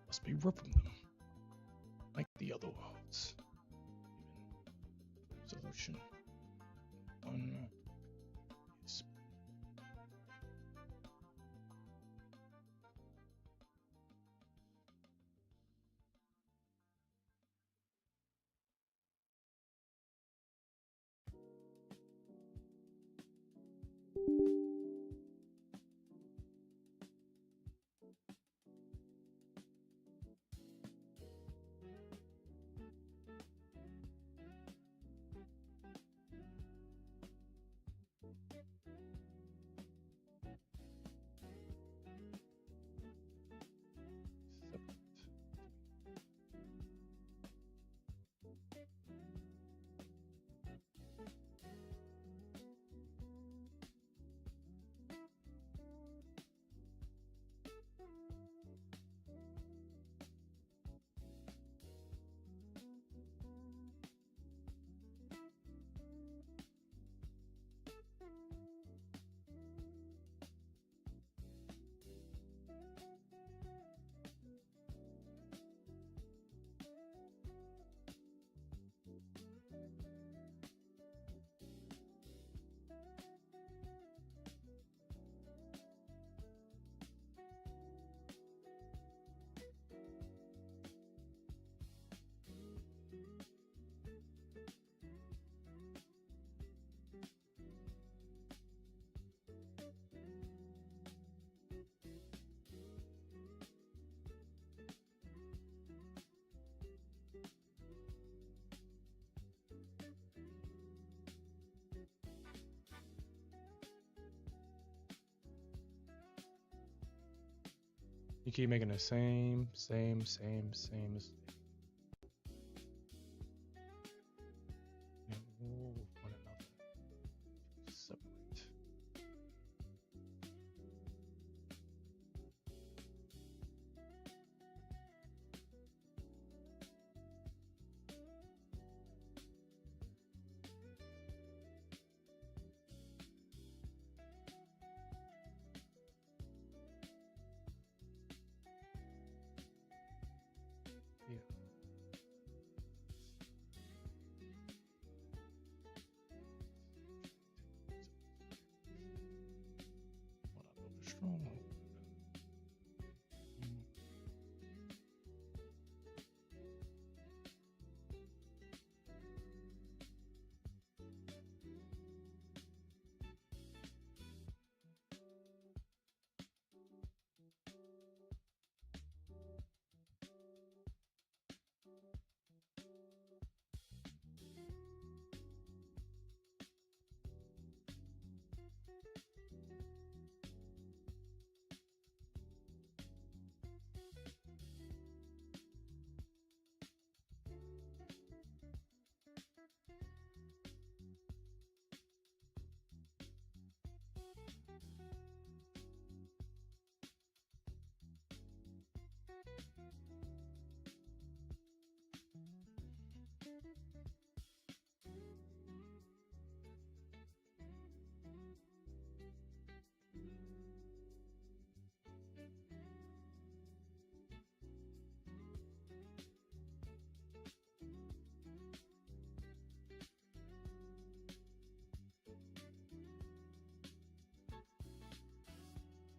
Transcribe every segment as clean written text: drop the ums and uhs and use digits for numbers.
Must be ripping them like the other worlds. Solution one is you keep making the same mistake. Move one another. Separate. Yeah. What I build a stronghold.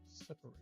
Separate.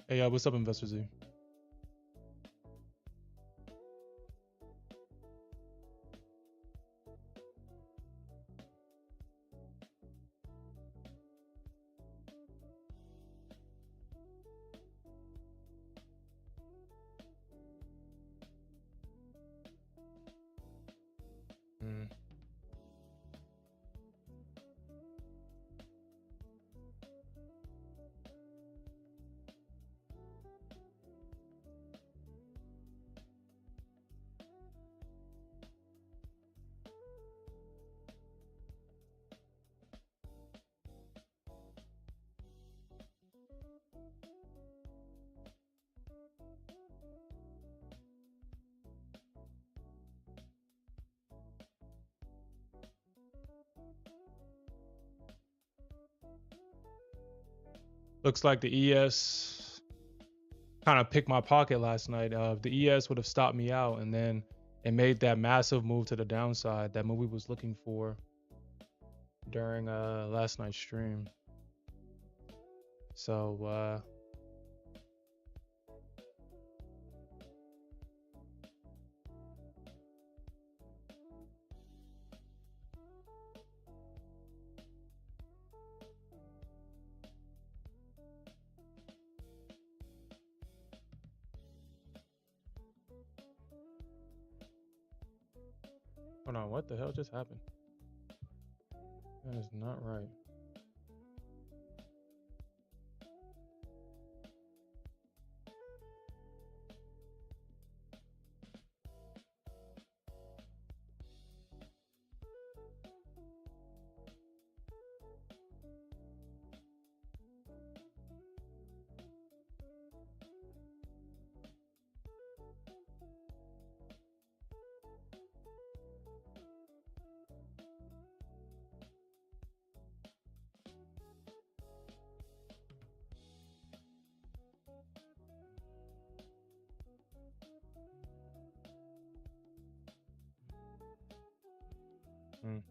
Hey, what's up, Investor Z? Mm. Looks like the ES kind of picked my pocket last night. The ES would have stopped me out, and then it made that massive move to the downside that movie was looking for during last night's stream. So hold on, what the hell just happened? That is not right. Mm.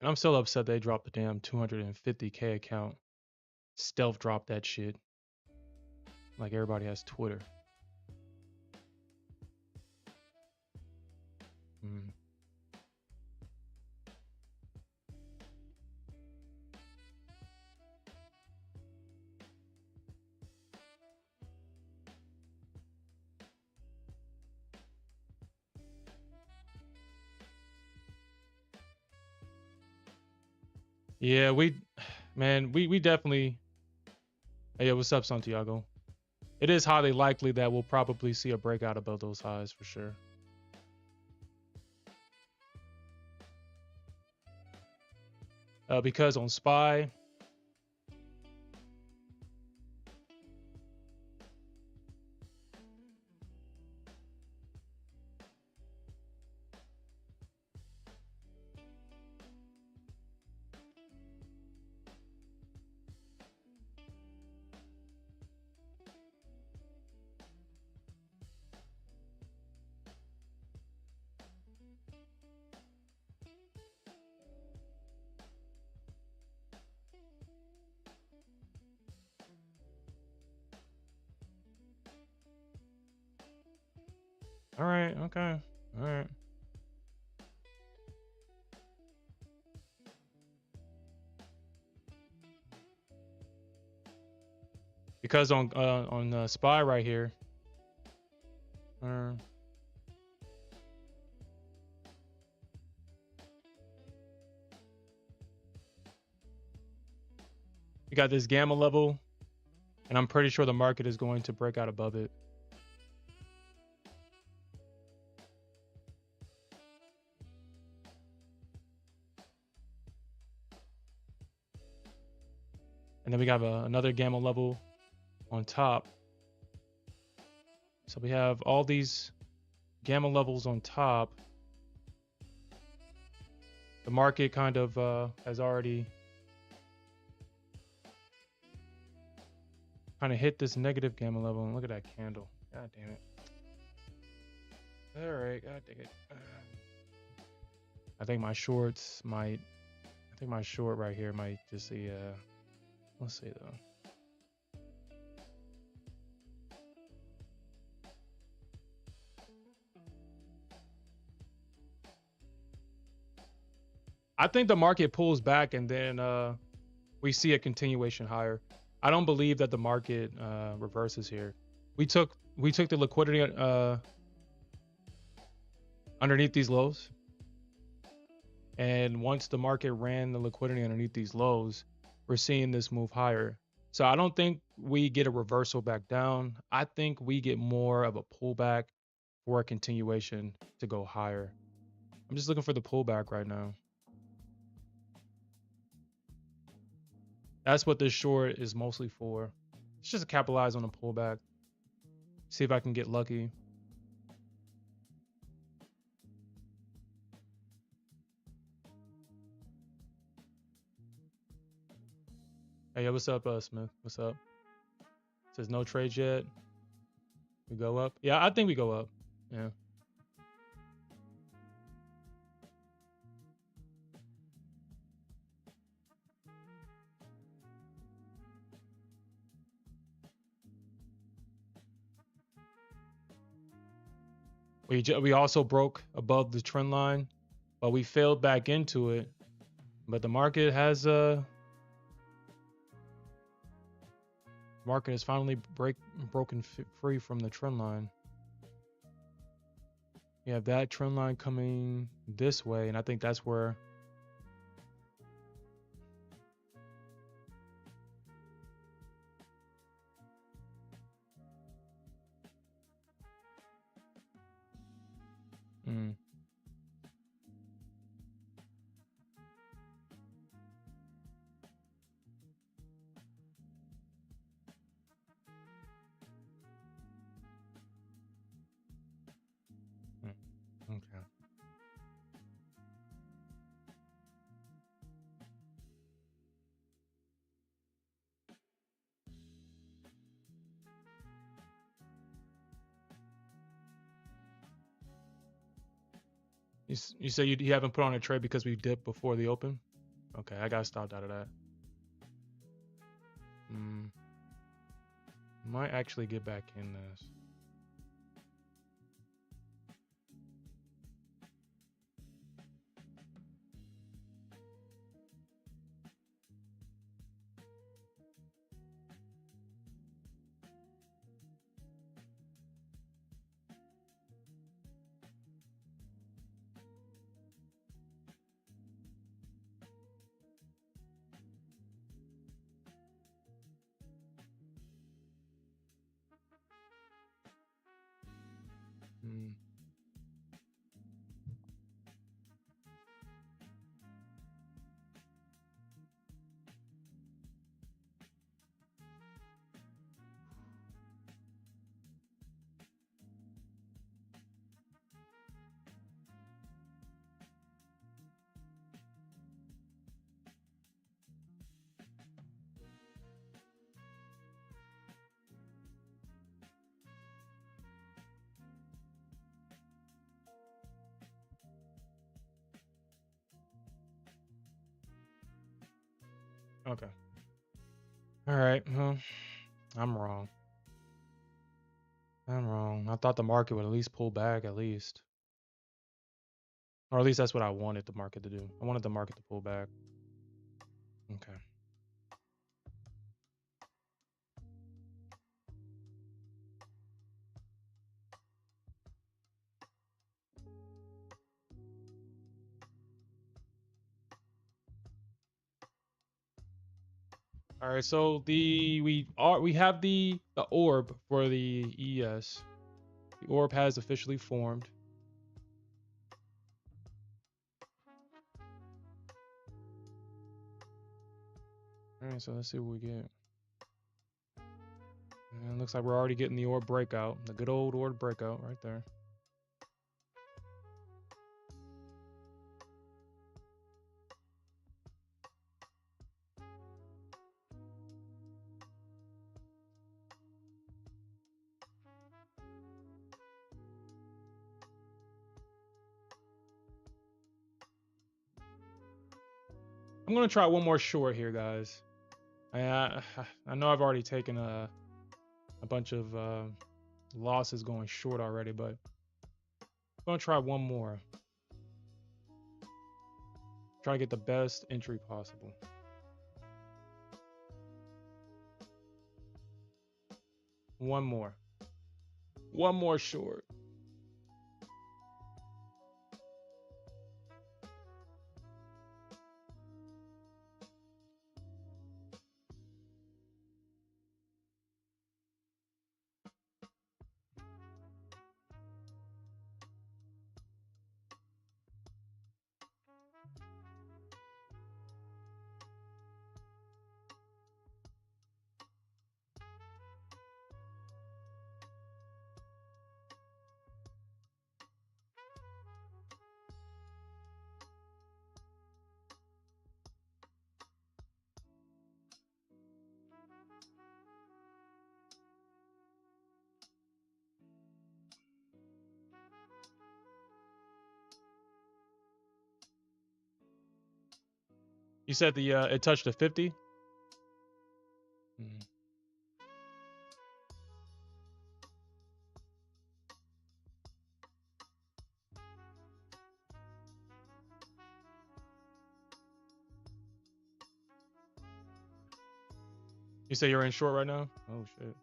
And I'm still upset they dropped the damn 250K account. Stealth dropped that shit. Like everybody has Twitter. Mm. Yeah, we definitely. Hey, what's up, Santiago? It is highly likely that we'll probably see a breakout above those highs for sure. Because on SPY, all right, okay, all right. Because on SPY right here, uh, we got this gamma level, and I'm pretty sure the market is going to break out above it. And then we got another gamma level on top. So we have all these gamma levels on top. The market kind of has already kind of hit this negative gamma level. And look at that candle. God damn it. All right, god dang it. I think my shorts might. I think my short right here might just see. Let's see though. I think the market pulls back and then we see a continuation higher. I don't believe that the market reverses here. We took the liquidity underneath these lows, and once the market ran the liquidity underneath these lows, we're seeing this move higher. So I don't think we get a reversal back down. I think we get more of a pullback for a continuation to go higher. I'm just looking for the pullback right now. That's what this short is mostly for. It's just to capitalize on a pullback. See if I can get lucky. Hey, what's up, Smith? What's up? Says no trades yet. We go up. Yeah, I think we go up. Yeah. We also broke above the trend line, but we failed back into it. But the market has finally broken free from the trend line. You have that trend line coming this way, and I think that's where okay. You say you haven't put on a trade because we dipped before the open? Okay, I got stopped out of that. Might actually get back in this. Okay. All right. Well, I'm wrong. I thought the market would at least pull back, at least. Or at least that's what I wanted the market to do. I wanted the market to pull back. Okay. All right, so we have the orb for the ES. The orb has officially formed. All right, so let's see what we get. And it looks like we're already getting the order breakout, the good old order breakout right there. I'm gonna try one more short here, guys. I know I've already taken a bunch of losses going short already, but I'm gonna try one more. Try to get the best entry possible. One more. One more short. You said the it touched a 50? Mhm. You say you're in short right now? Oh shit.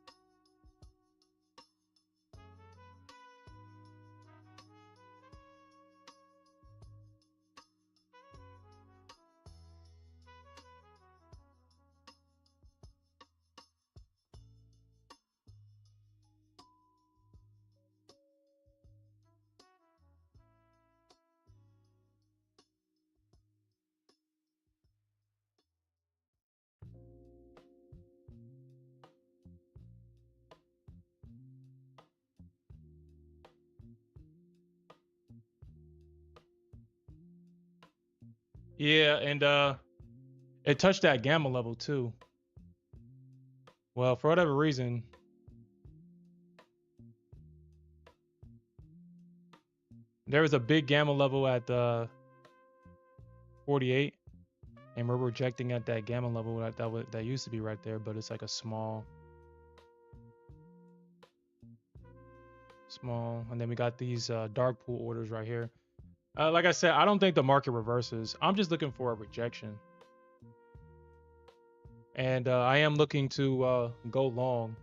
Yeah, and it touched that gamma level too. Well, for whatever reason, there was a big gamma level at 48, and we're rejecting at that gamma level that used to be right there, but it's like a small, and then we got these dark pool orders right here. Like I said, I don't think the market reverses. I'm just looking for a rejection, and I am looking to go long.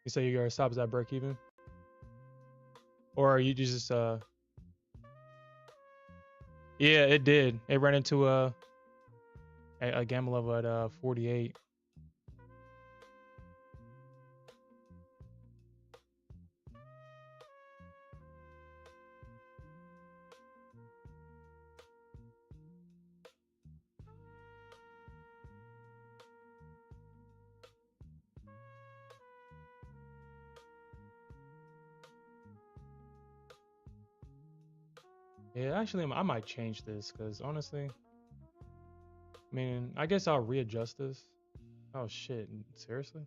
You say your stop is at break even, or are you just Yeah, it did. It ran into a gamma level at 48. Yeah, actually, I might change this because honestly, I mean, I guess I'll readjust this. Oh shit, seriously?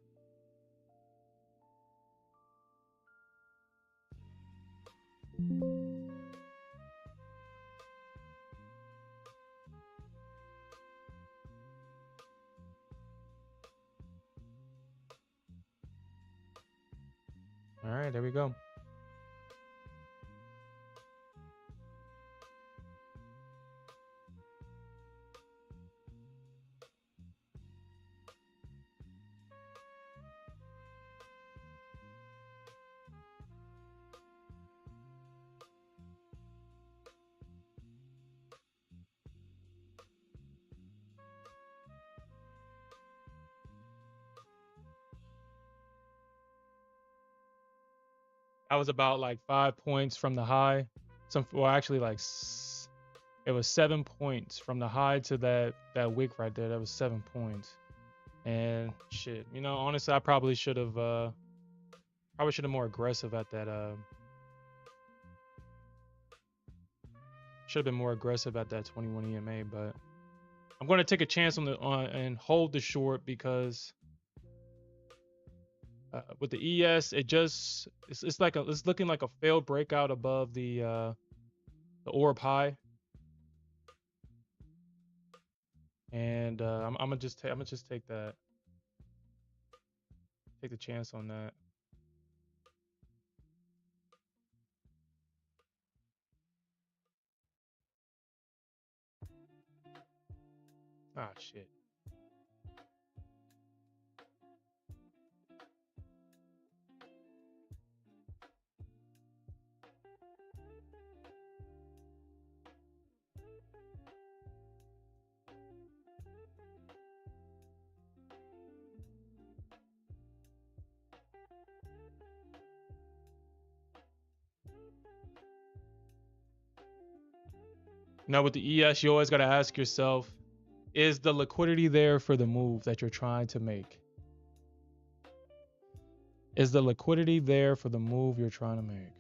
All right, there we go. I was about like 5 points from the high. Well, actually, it was 7 points from the high to that wick right there. That was 7 points. And shit, honestly, I probably should have more aggressive at that. Should have been more aggressive at that 21 EMA, but I'm going to take a chance on and hold the short because with the ES, it's looking like a failed breakout above the orb high, and I'm gonna just take the chance on that. Ah, shit. Now with the ES, you always got to ask yourself, is the liquidity there for the move that you're trying to make? Is the liquidity there for the move you're trying to make?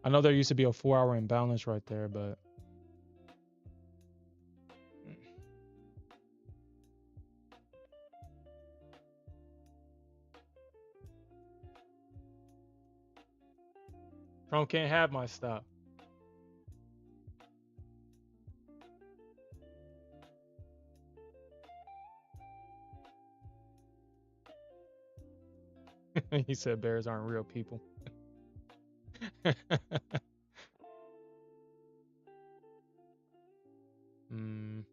I know there used to be a 4-hour imbalance right there, but Trump can't have my stop. He said bears aren't real people. mm.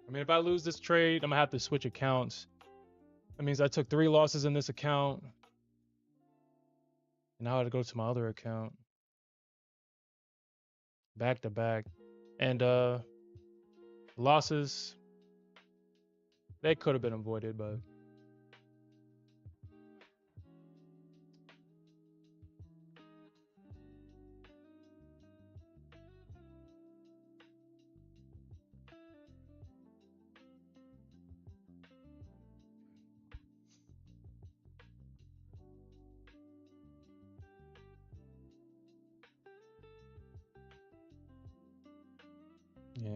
I mean, if I lose this trade, I'm gonna have to switch accounts. That means I took 3 losses in this account. And now I gotta go to my other account. Back to back. And losses, they could have been avoided, but yeah.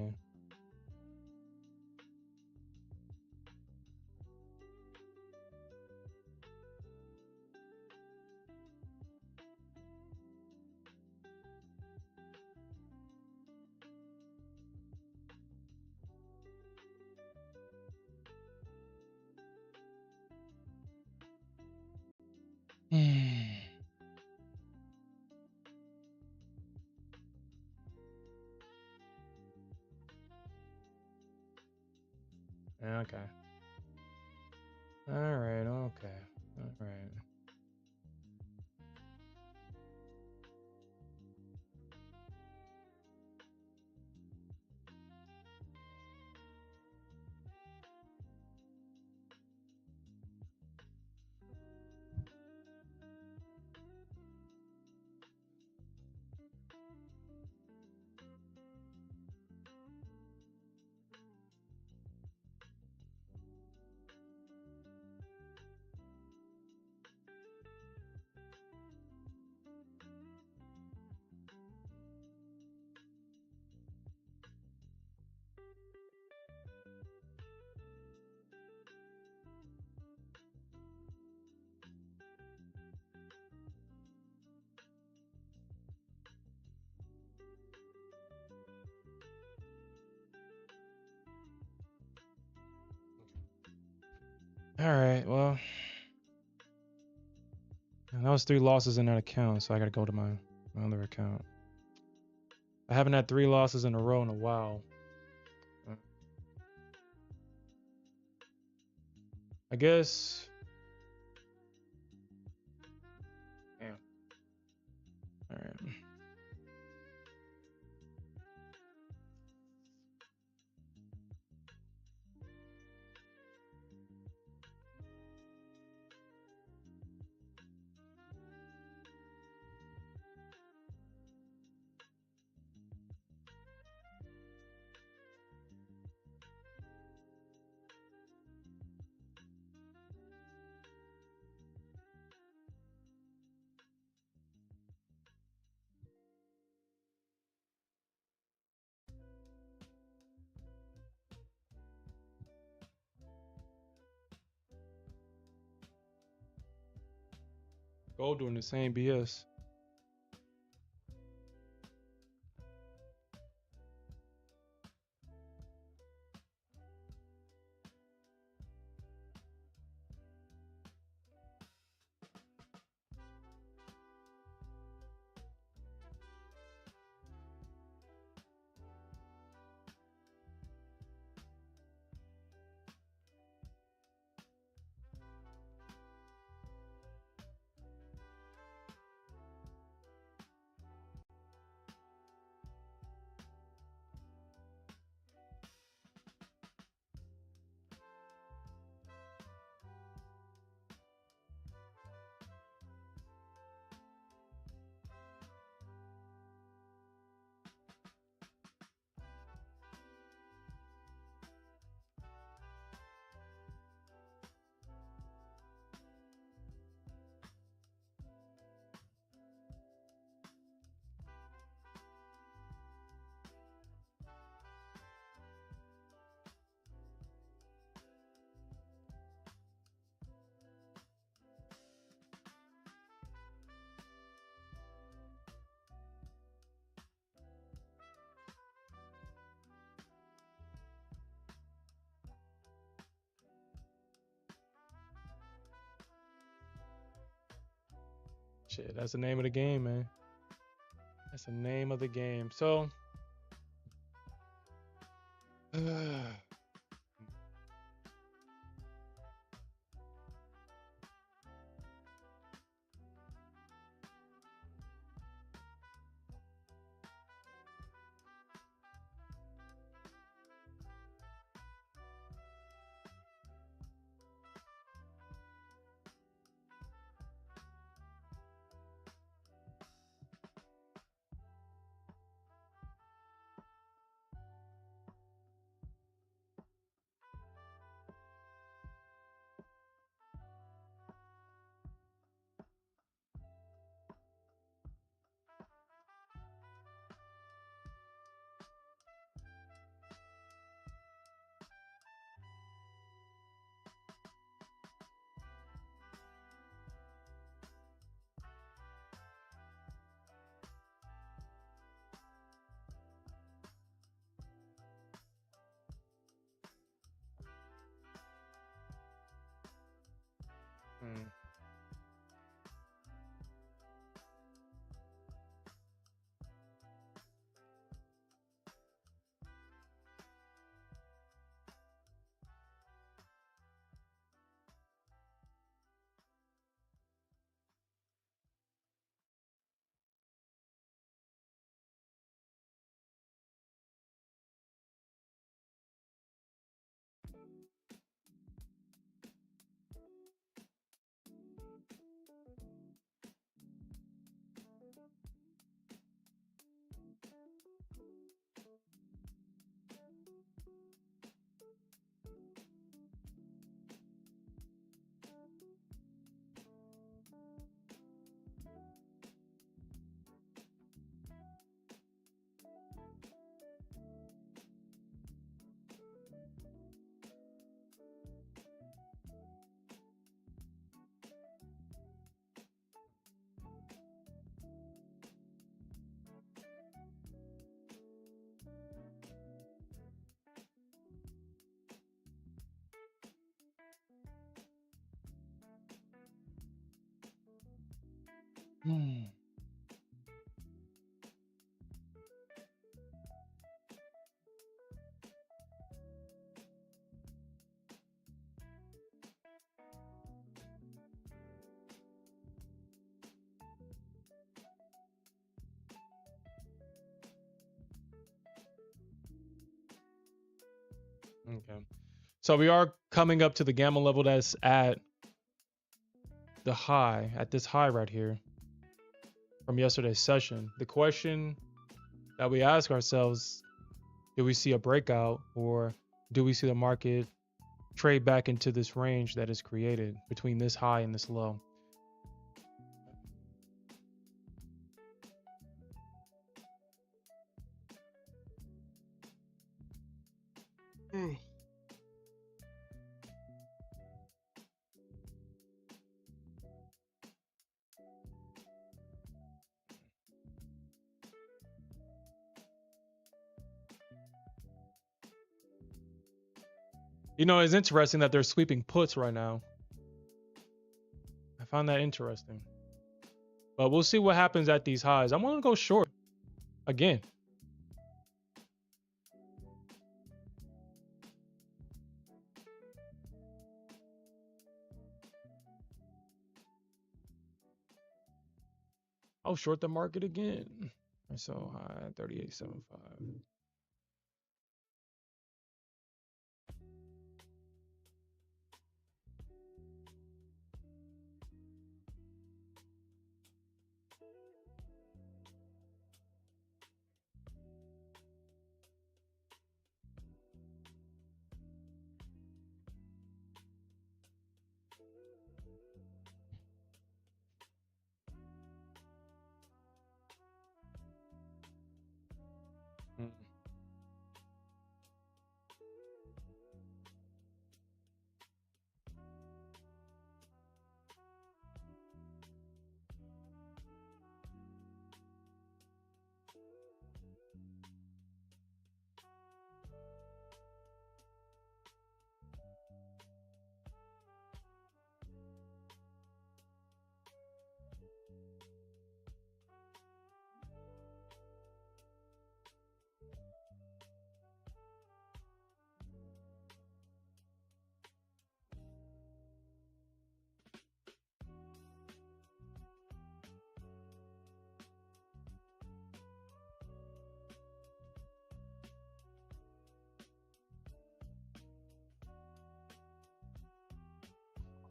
Okay. All right. Okay. All right. All right. Well, that was 3 losses in that account, so I gotta go to my other account. I haven't had 3 losses in a row in a while. I guess. Damn. All right. Gold doing the same BS. Shit, that's the name of the game, man. That's the name of the game. So, Hmm. Okay. So we are coming up to the gamma level that's at this high right here from yesterday's session. The question that we ask ourselves, do we see a breakout, or do we see the market trade back into this range that is created between this high and this low? Mm. You know, it's interesting that they're sweeping puts right now. I find that interesting. But we'll see what happens at these highs. I'm going to go short again. I'll short the market again. So high 38.75.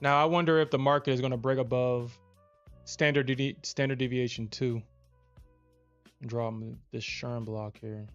Now I wonder if the market is going to break above standard deviation 2 and draw this Sherm block here.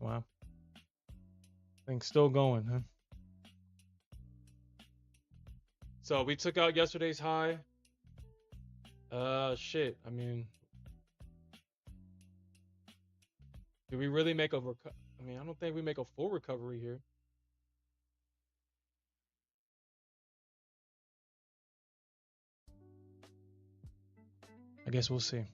Wow. Things still going, huh? So we took out yesterday's high. Shit. I mean, did we really make a I mean, I don't think we make a full recovery here. I guess we'll see.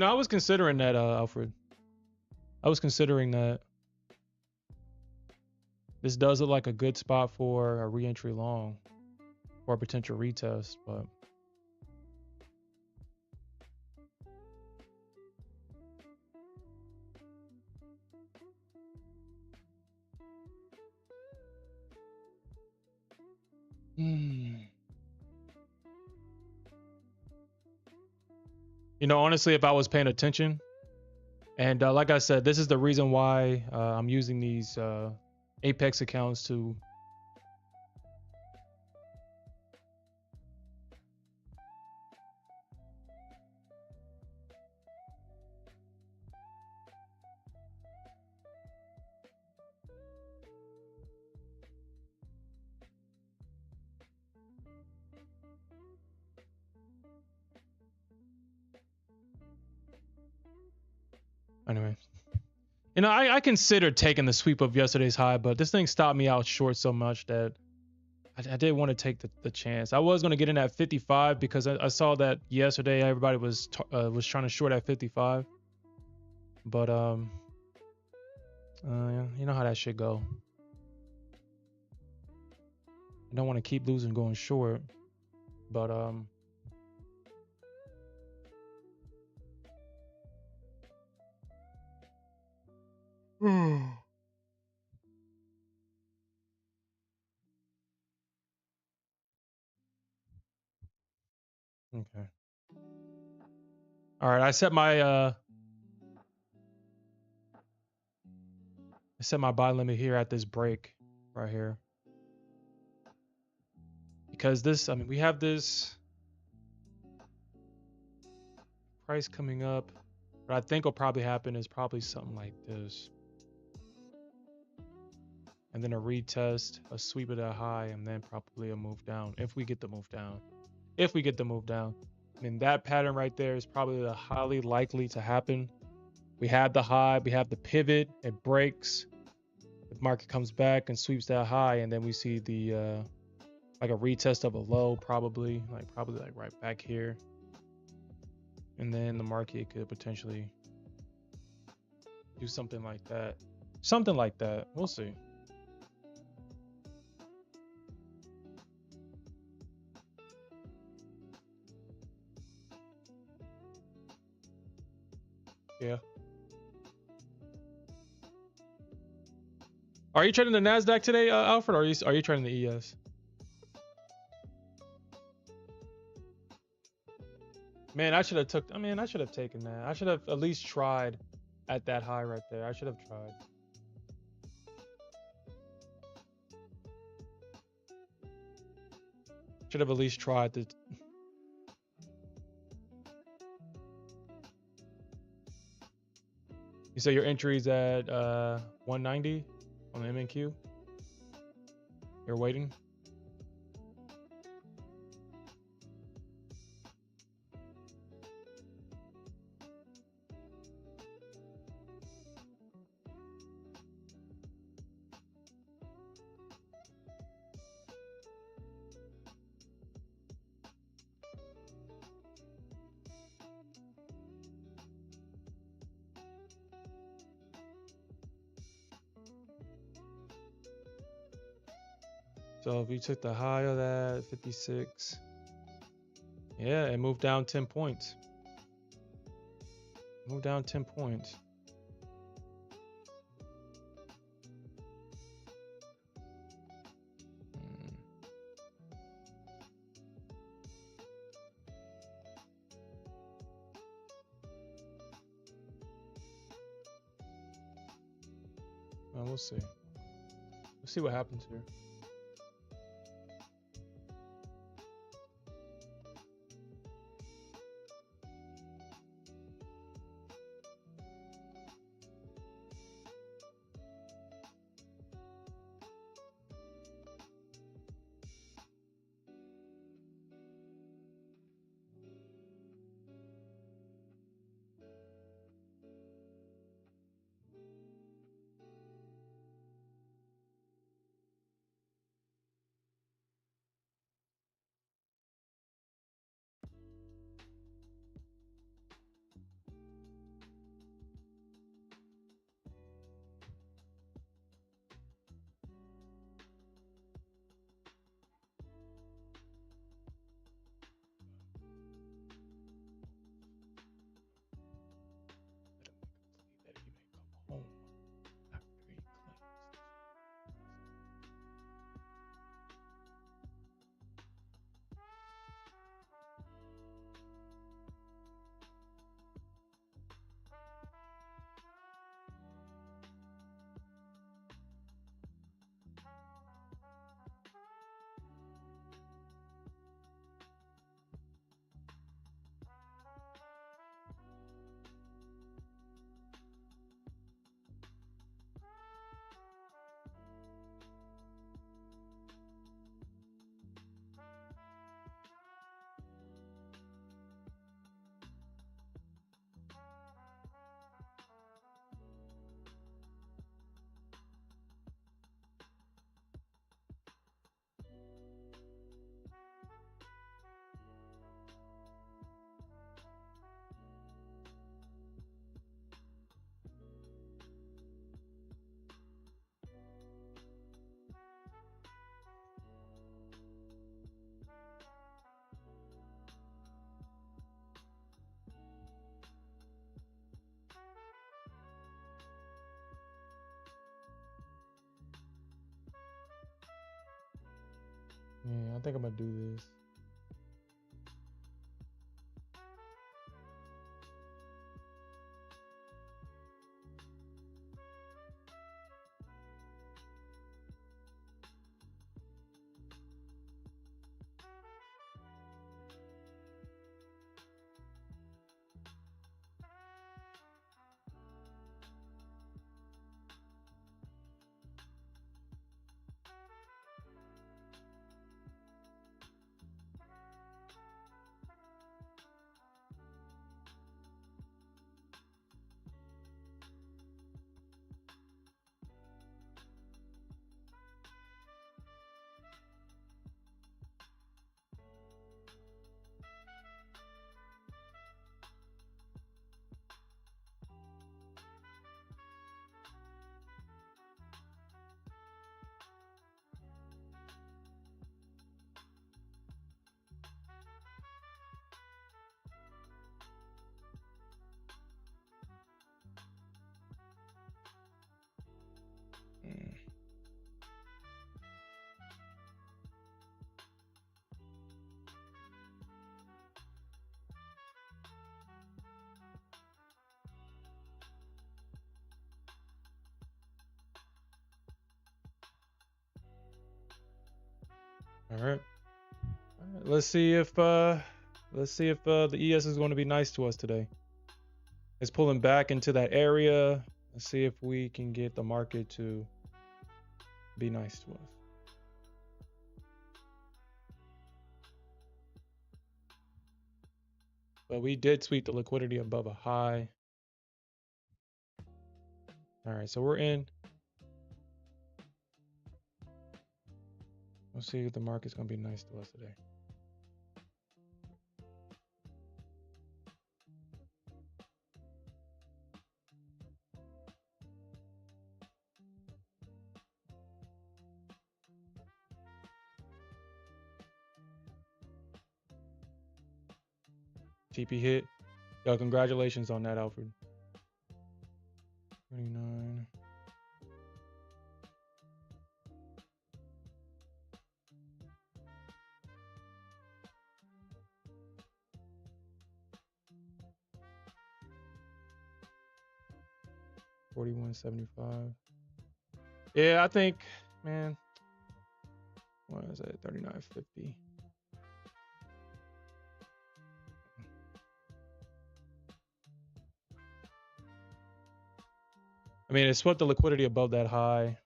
I was considering that, Alfred. I was considering that. This does look like a good spot for a re-entry long or a potential retest, but honestly, if I was paying attention, and like I said, this is the reason why I'm using these Apex accounts to. Anyway, I considered taking the sweep of yesterday's high, but this thing stopped me out short so much that I didn't want to take the chance. I was going to get in at 55 because I saw that yesterday everybody was trying to short at 55. But you know how that shit go. I don't want to keep losing going short, but okay. All right, I set my buy limit here at this break right here. Because we have this price coming up. What I think will probably happen is probably something like this. And then a retest, a sweep of that high, and then probably a move down if we get the move down. If we get the move down. I mean, that pattern right there is probably the highly likely to happen. We have the high, we have the pivot, it breaks. The market comes back and sweeps that high, and then we see the like a retest of a low, probably like right back here. And then the market could potentially do something like that. Something like that. We'll see. Yeah. Are you trading the Nasdaq today, Alfred? Or are you trading the ES? Man, I should have taken that. I should have at least tried at that high right there. I should have tried. Should have at least tried to. You say your entry's at 190 on the MNQ? You're waiting? So if you took the high of that 56, yeah, it moved down 10 points. Moved down 10 points. Well, we'll see. We'll see what happens here. Yeah, I think I'm gonna do this. Mm. All right. All right. Let's see if the ES is going to be nice to us today. It's pulling back into that area. Let's see if we can get the market to be nice to us. But we did sweep the liquidity above a high. All right, so we're in. We'll see if the market's going to be nice to us today. TP hit. Yo, congratulations on that, Alfred. 29. $41.75. Yeah, I think, man, what is it? 39.50. I mean, it swept the liquidity above that high.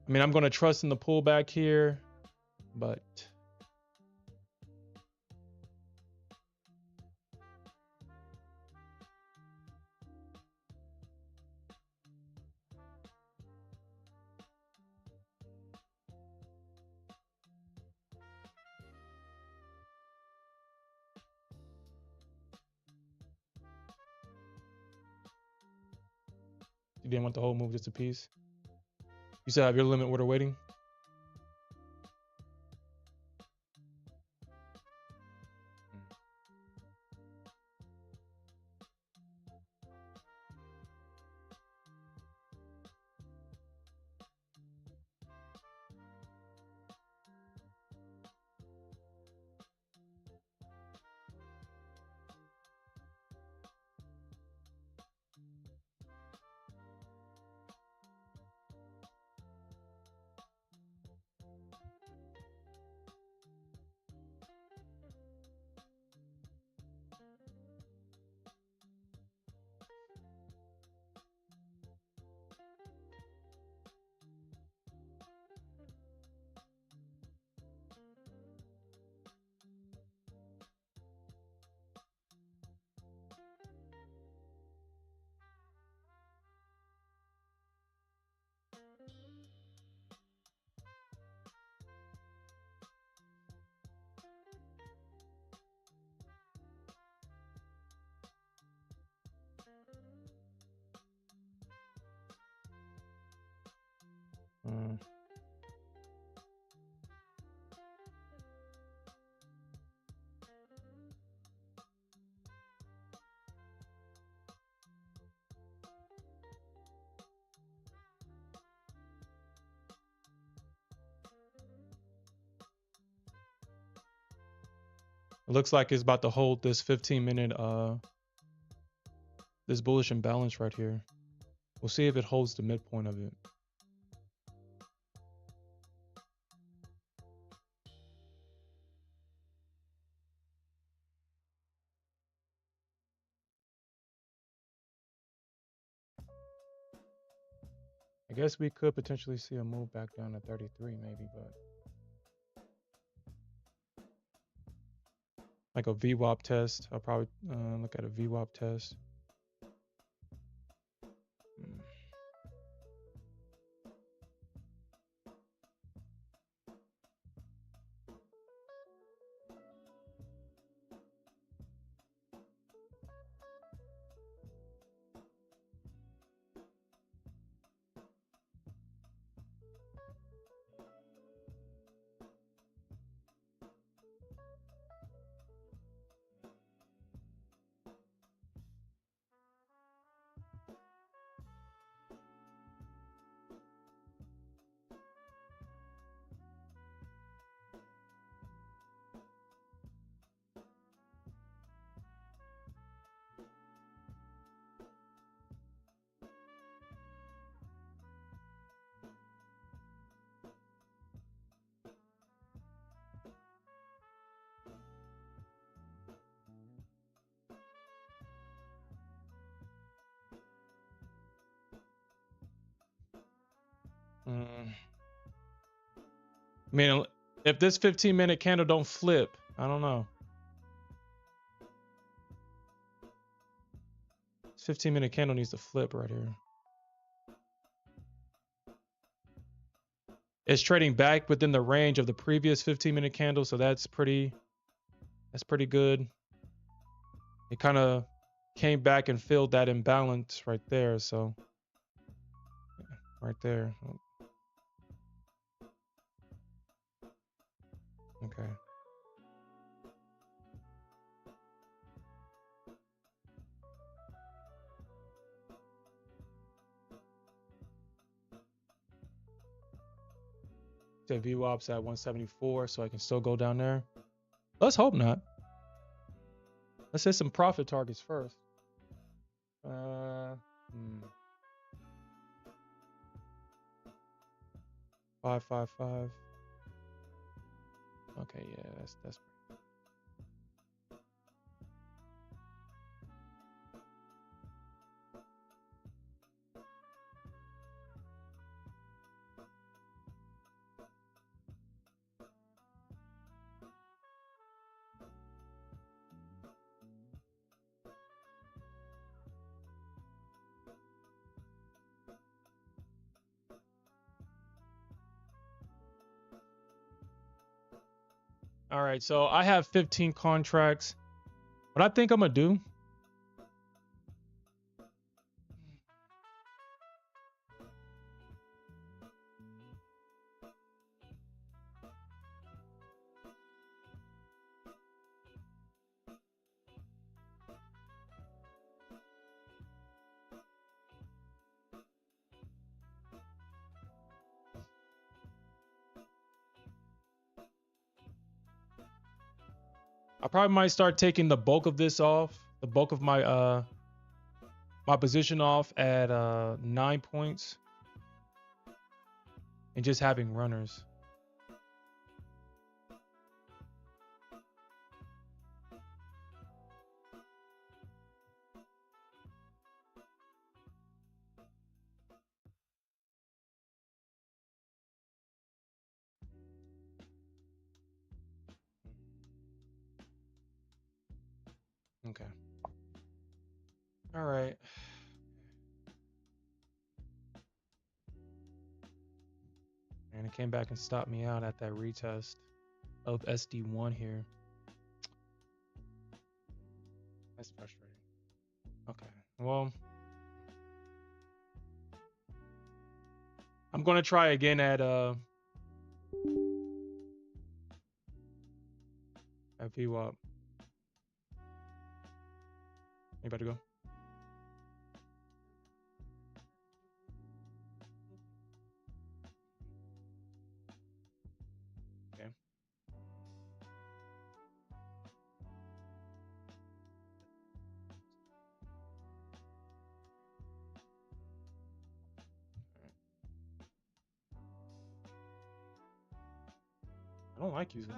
I mean, I'm going to trust in the pullback here, but you didn't want the whole move, just a piece. You still have your limit order waiting? Mm. It looks like it's about to hold this 15-minute this bullish imbalance right here. We'll see if it holds the midpoint of it. I guess we could potentially see a move back down to 33 maybe, but like a VWAP test. I'll probably look at a VWAP test. I mean, if this 15-minute candle don't flip, I don't know. This 15-minute candle needs to flip right here. It's trading back within the range of the previous 15-minute candle, so that's pretty good. It kind of came back and filled that imbalance right there, so right there. Okay. The VWAP's at 174, so I can still go down there. Let's hope not. Let's hit some profit targets first. 555. Okay, yeah, that's. All right, so I have 15 contracts. What I think I'm gonna do, I probably might start taking the bulk of this off, the bulk of my my position off at 9 points, and just having runners. Okay. All right. And it came back and stopped me out at that retest of SD1 here. That's frustrating. Okay. Well, I'm going to try again at VWAP. You about to go? Okay. I don't like using it.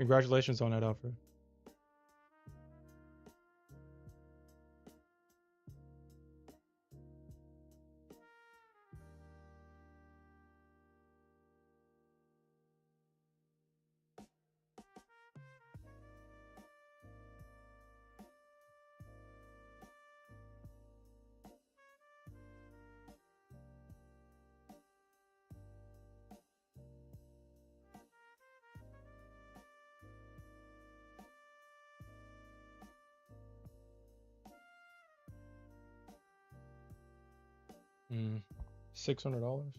Congratulations on that, Alfred. $600.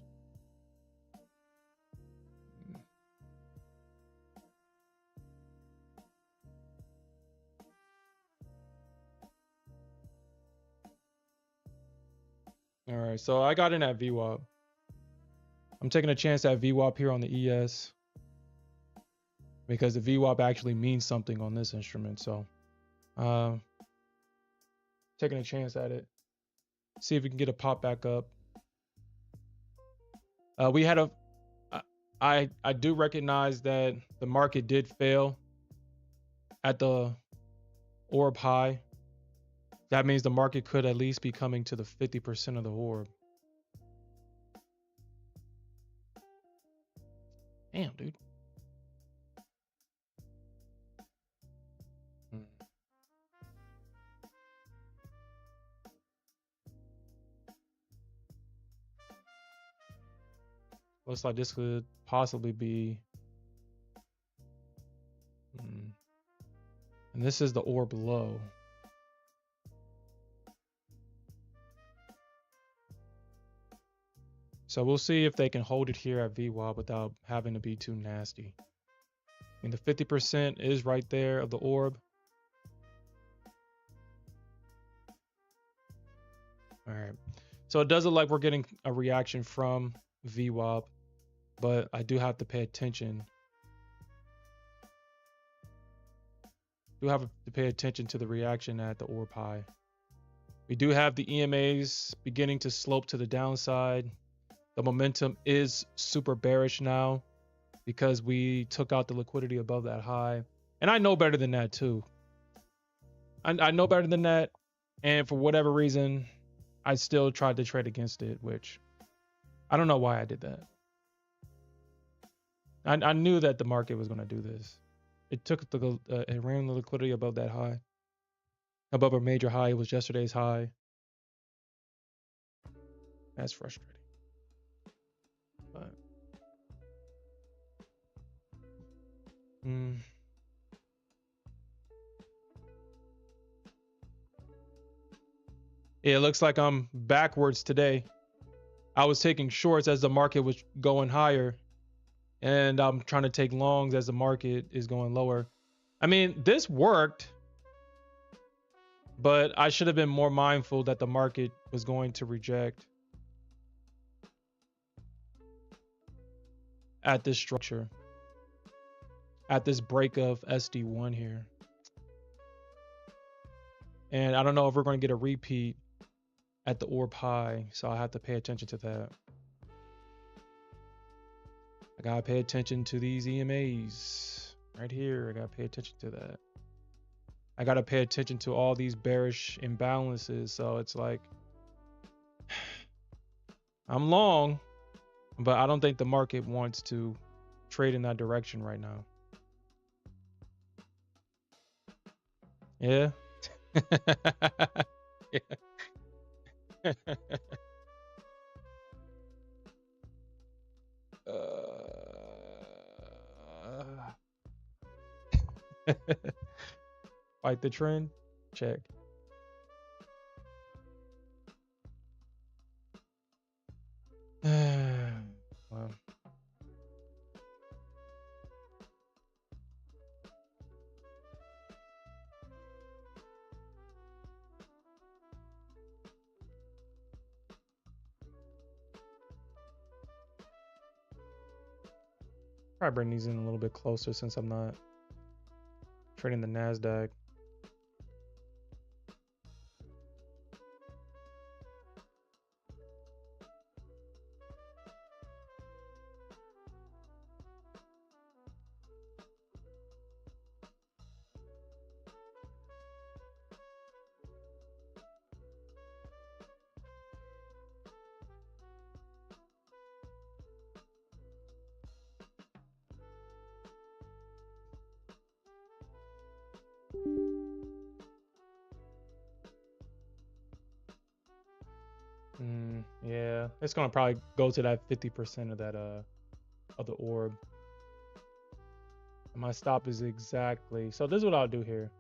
All right, so I got in at VWAP. I'm taking a chance at VWAP here on the ES because the VWAP actually means something on this instrument. So, taking a chance at it. See if we can get a pop back up. We had I do recognize that the market did fail at the orb high. That means the market could at least be coming to the 50% of the orb. Damn, dude. Looks like this could possibly be. And this is the orb low. So we'll see if they can hold it here at VWAP without having to be too nasty. I mean, the 50% is right there of the orb. All right. So it does look like we're getting a reaction from VWAP, but I do have to pay attention. Do have to pay attention to the reaction at the orb high. We do have the EMAs beginning to slope to the downside. The momentum is super bearish now because we took out the liquidity above that high. And I know better than that too. I know better than that. And for whatever reason, I still tried to trade against it, which I don't know why I did that. I knew that the market was going to do this. It took it ran the liquidity above that high, above a major high. It was yesterday's high. That's frustrating. But yeah, it looks like I'm backwards today. I was taking shorts as the market was going higher, and I'm trying to take longs as the market is going lower. I mean, this worked, but I should have been more mindful that the market was going to reject at this structure, at this break of SD1 here. And I don't know if we're going to get a repeat at the orb high, so I have to pay attention to that. I gotta pay attention to these EMAs right here. I gotta pay attention to that. I gotta pay attention to all these bearish imbalances. So it's like I'm long, but I don't think the market wants to trade in that direction right now. Yeah. Yeah. Fight the trend. Check. Wow. Probably bring these in a little bit closer since I'm not trading the Nasdaq. Yeah, it's gonna probably go to that 50% of that of the orb. My stop is exactly, so this is what I'll do here.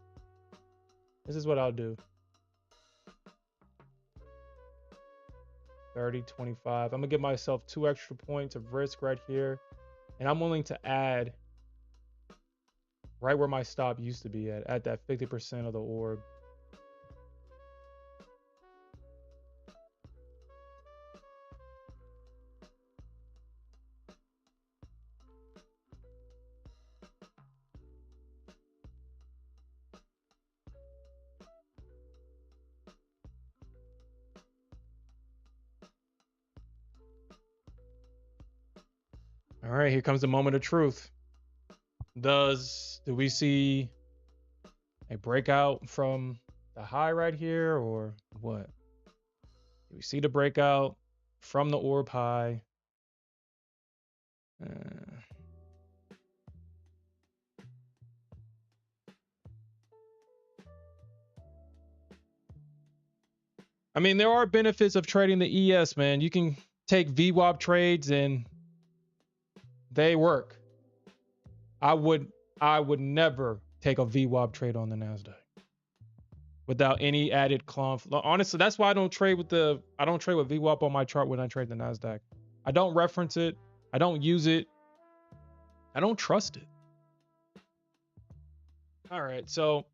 This is what I'll do. 30, 25. I'm gonna give myself 2 extra points of risk right here, and I'm willing to add right where my stop used to be at that 50% of the orb. All right, here comes the moment of truth. Do we see a breakout from the high right here, or what? Do we see the breakout from the orb high? I mean, there are benefits of trading the ES, man. You can take VWAP trades and they work. I would never take a VWAP trade on the Nasdaq without any added clump. Honestly, that's why I don't trade with VWAP on my chart when I trade the Nasdaq. I don't reference it. I don't use it. I don't trust it. All right, so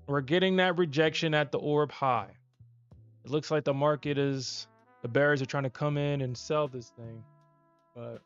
we're getting that rejection at the orb high. It looks like the bears are trying to come in and sell this thing, but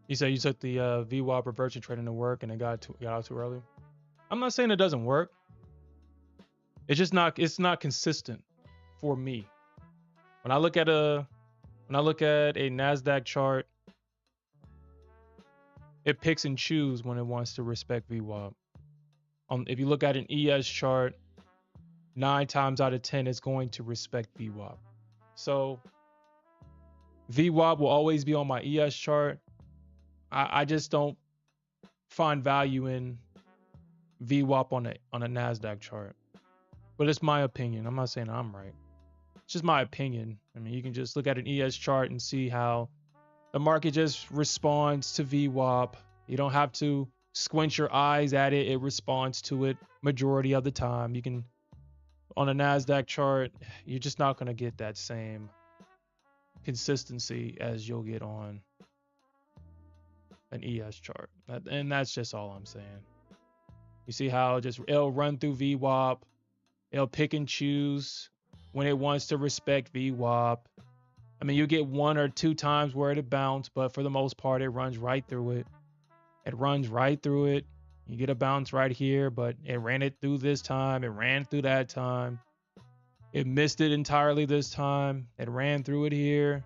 you said you took the VWAP reversion trading to work and it got out too early. I'm not saying it doesn't work. It's just not consistent for me. When I look at a Nasdaq chart, it picks and chooses when it wants to respect VWAP. If you look at an ES chart, 9 times out of 10 it's going to respect VWAP. So VWAP will always be on my ES chart. I just don't find value in VWAP on a Nasdaq chart. But it's my opinion. I'm not saying I'm right. It's just my opinion. I mean, you can just look at an ES chart and see how the market just responds to VWAP. You don't have to squint your eyes at it. It responds to it majority of the time. You can, on a Nasdaq chart, you're just not going to get that same consistency as you'll get on an ES chart. And that's just all I'm saying. You see how it'll run through VWAP. It'll pick and choose when it wants to respect VWAP. I mean, you get 1 or 2 times where it'll bounce, but for the most part, it runs right through it. It runs right through it. You get a bounce right here, but it ran it through this time. It ran through that time. It missed it entirely this time. It ran through it here.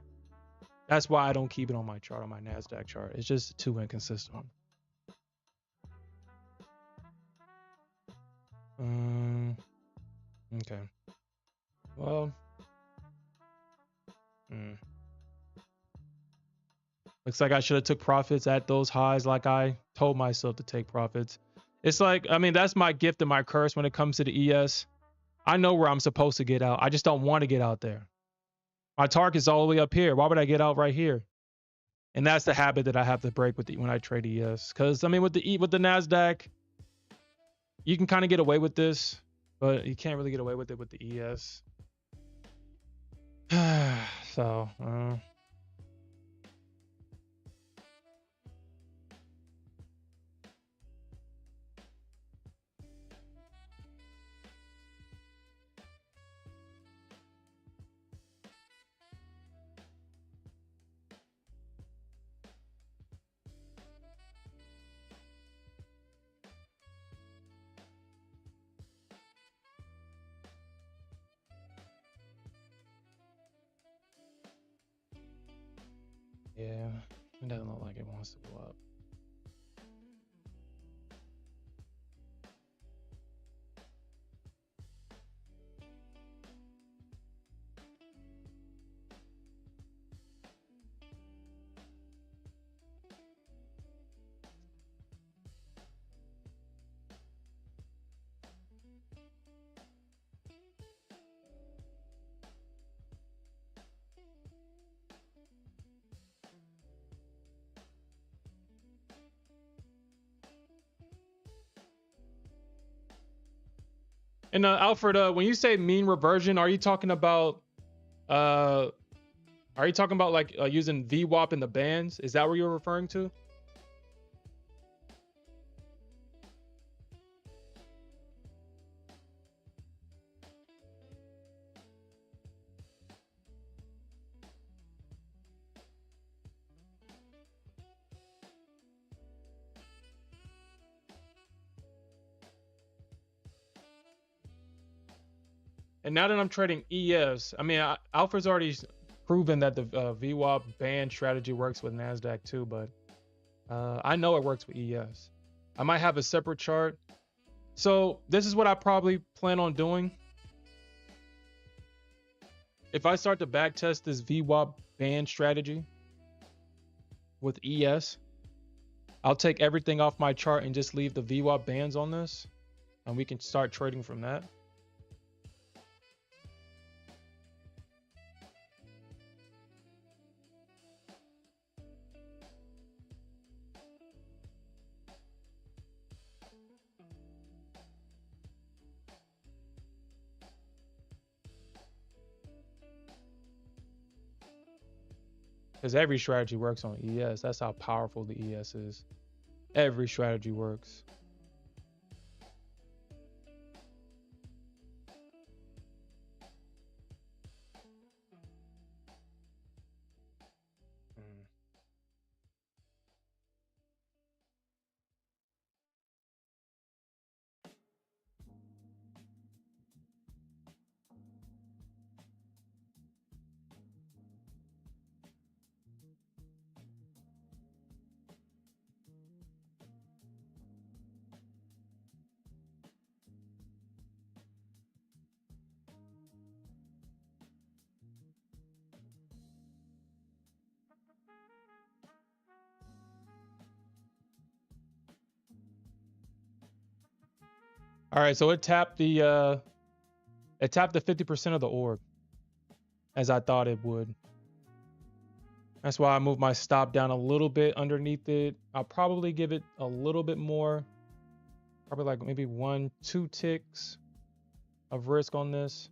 That's why I don't keep it on my chart, on my Nasdaq chart. It's just too inconsistent. Okay. Well, looks like I should have took profits at those highs like I told myself to take profits. It's like, I mean, that's my gift and my curse when it comes to the ES. I know where I'm supposed to get out. I just don't want to get out there. My target's all the way up here. Why would I get out right here? And that's the habit that I have to break with when I trade ES. Because, I mean, with the Nasdaq, you can kind of get away with this, but you can't really get away with it with the ES. So, yeah, it doesn't look like it wants to go up. And Alfred, when you say mean reversion, are you talking about like using VWAP in the bands? Is that what you're referring to? And now that I'm trading ES, I mean, Alfred's already proven that the VWAP band strategy works with Nasdaq too, but I know it works with ES. I might have a separate chart. So this is what I probably plan on doing. If I start to backtest this VWAP band strategy with ES, I'll take everything off my chart and just leave the VWAP bands on this, and we can start trading from that. Because every strategy works on ES. That's how powerful the ES is. Every strategy works. All right, so it tapped the 50% of the orb as I thought it would. That's why I moved my stop down a little bit underneath it. I'll probably give it a little bit more, probably like maybe 1-2 ticks of risk on this.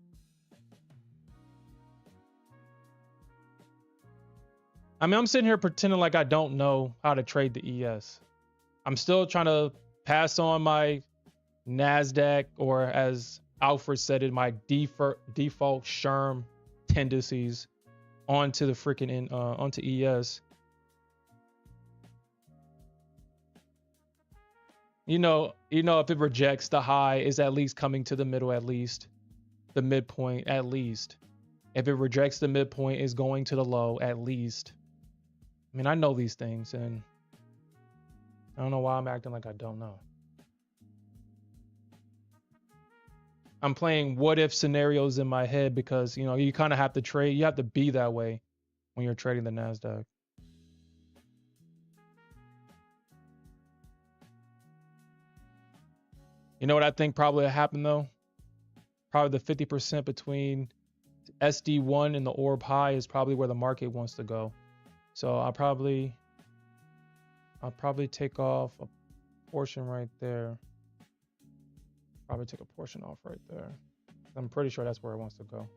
I mean, I'm sitting here pretending like I don't know how to trade the ES. I'm still trying to pass on my Nasdaq, or as Alfred said it, my default Sherm tendencies onto the freaking onto ES. You know, if it rejects the high, is at least coming to the middle, at least the midpoint, at least. If it rejects the midpoint, is going to the low, at least. I mean, I know these things, and I don't know why I'm acting like I don't know. I'm playing what if scenarios in my head because, you know, you kind of have to trade. You have to be that way when you're trading the Nasdaq. You know what I think probably happened though? Probably the 50% between SD1 and the orb high is probably where the market wants to go. So I'll probably take off a portion right there. Probably take a portion off right there. I'm pretty sure that's where it wants to go.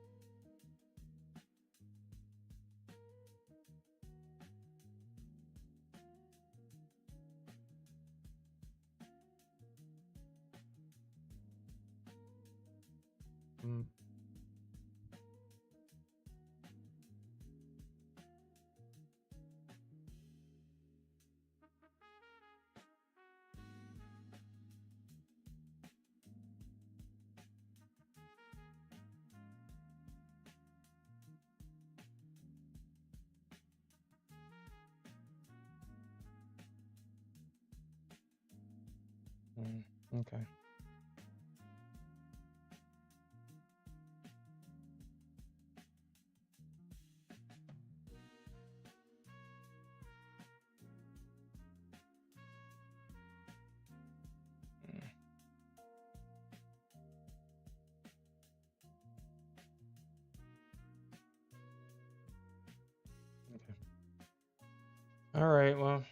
Okay. Okay. All right. Well.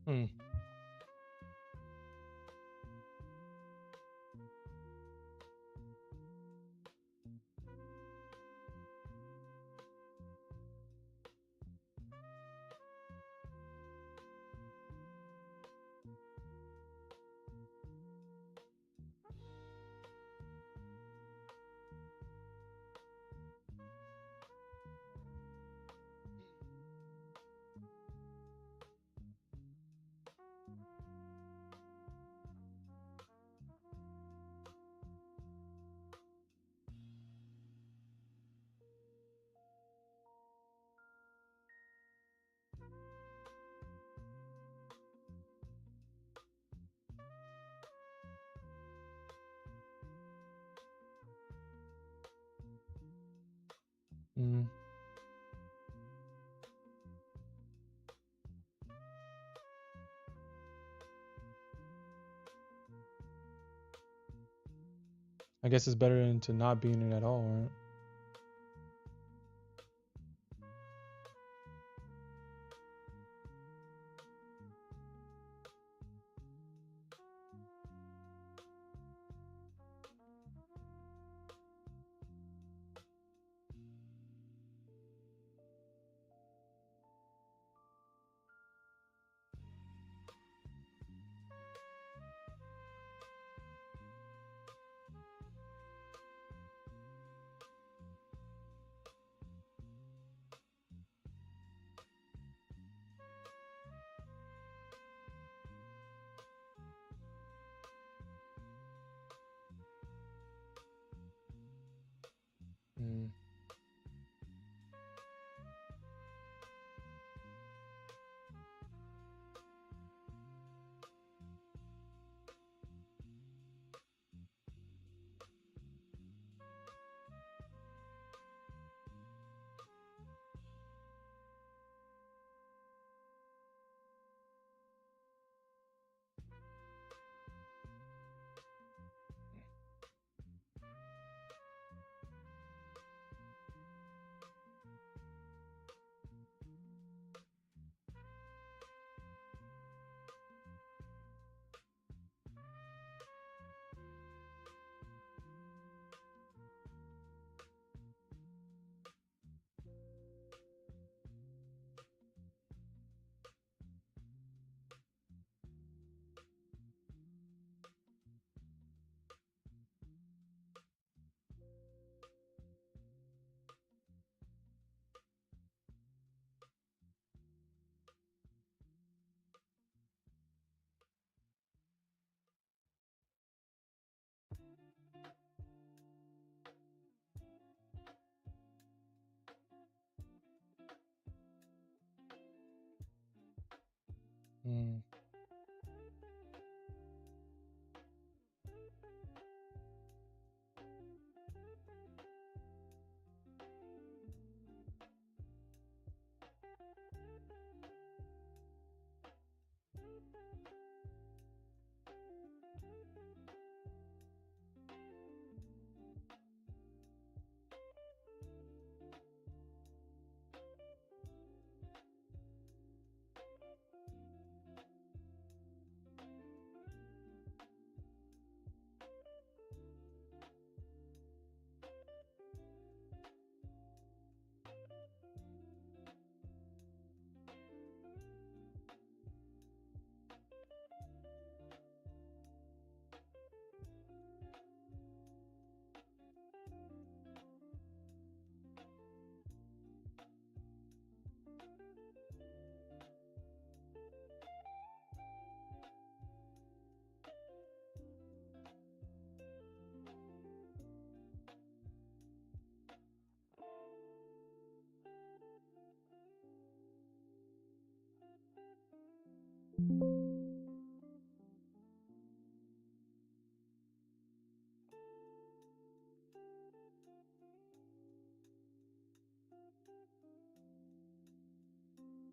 Hmm. Mm. I guess it's better than to not be in it at all, right? Mm. Mm.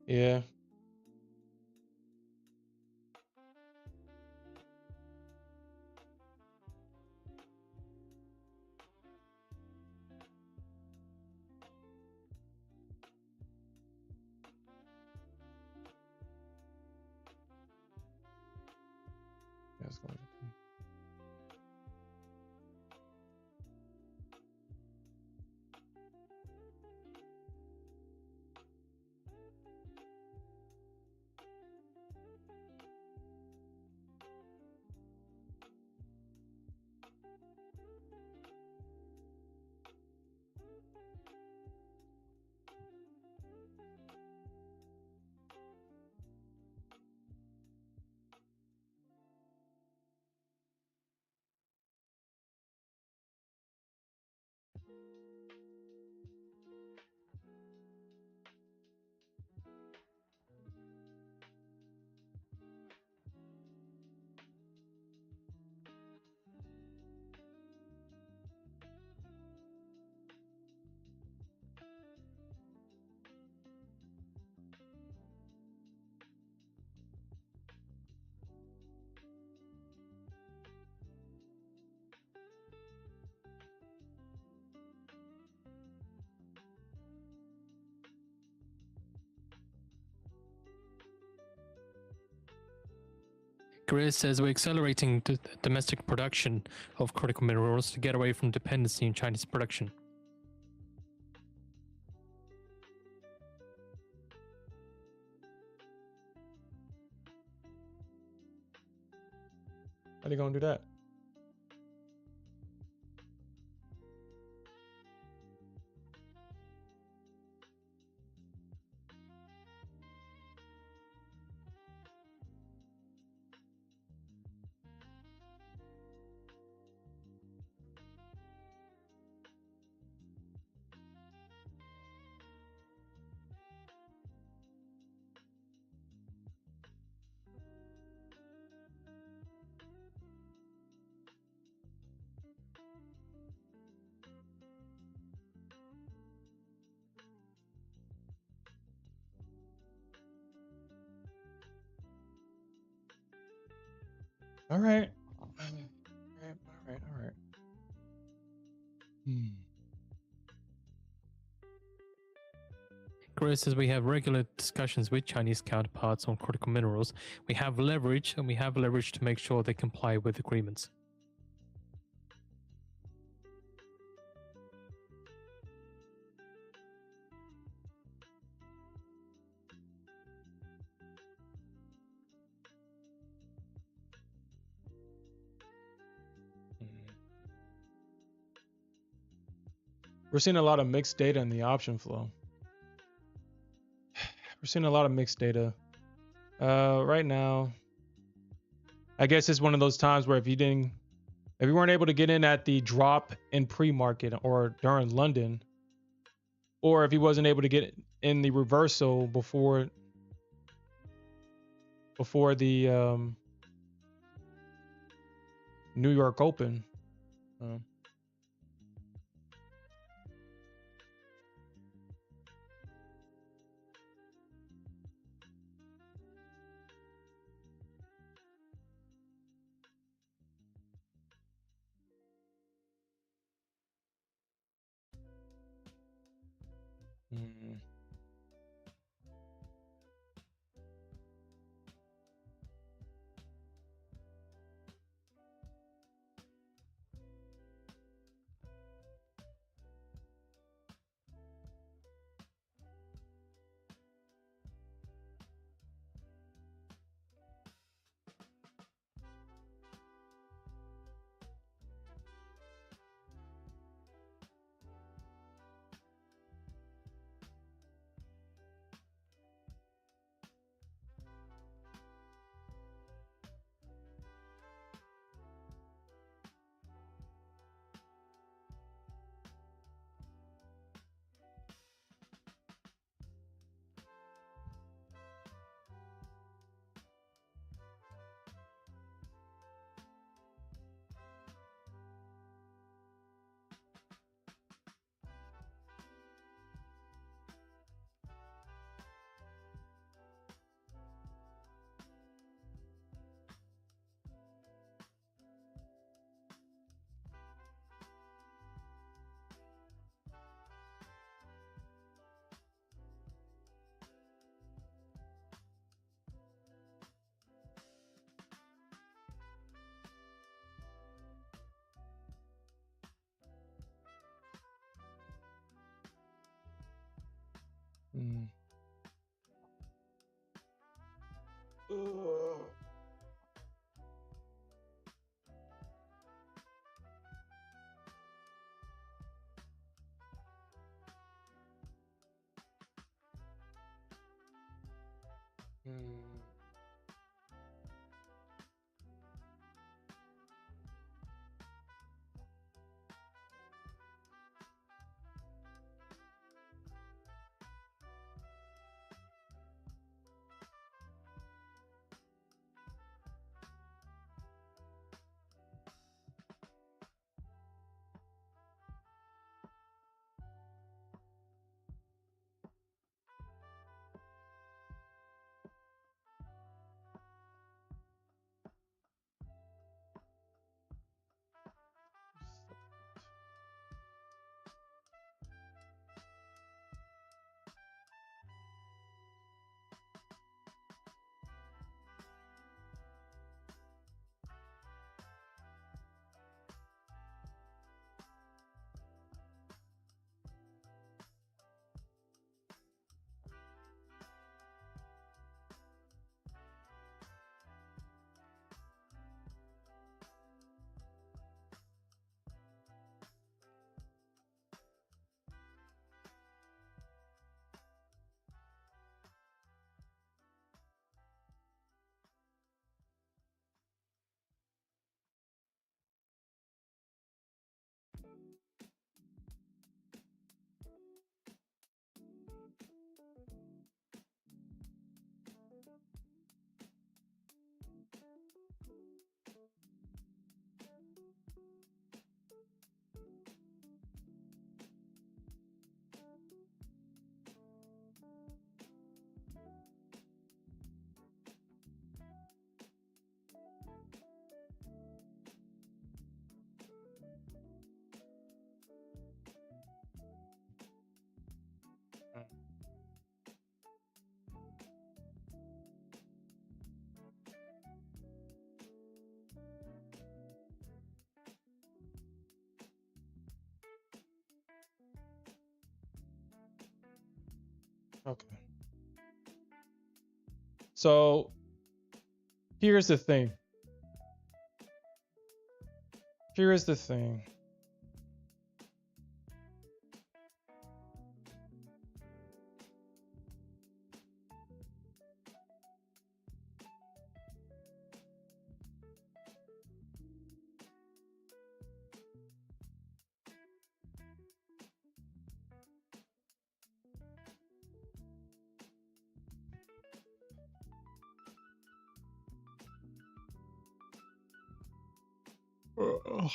Yeah. Chris says we're accelerating domestic production of critical minerals to get away from dependency on Chinese production. How they gonna do that? All right. All right. Chris says we have regular discussions with Chinese counterparts on critical minerals. We have leverage, and we have leverage to make sure they comply with agreements. We're seeing a lot of mixed data in the option flow. We're seeing a lot of mixed data. Right now, I guess it's one of those times where if you weren't able to get in at the drop in pre-market or during London, or if he wasn't able to get in the reversal before the New York Open. Okay. So here's the thing. Here is the thing. Ugh.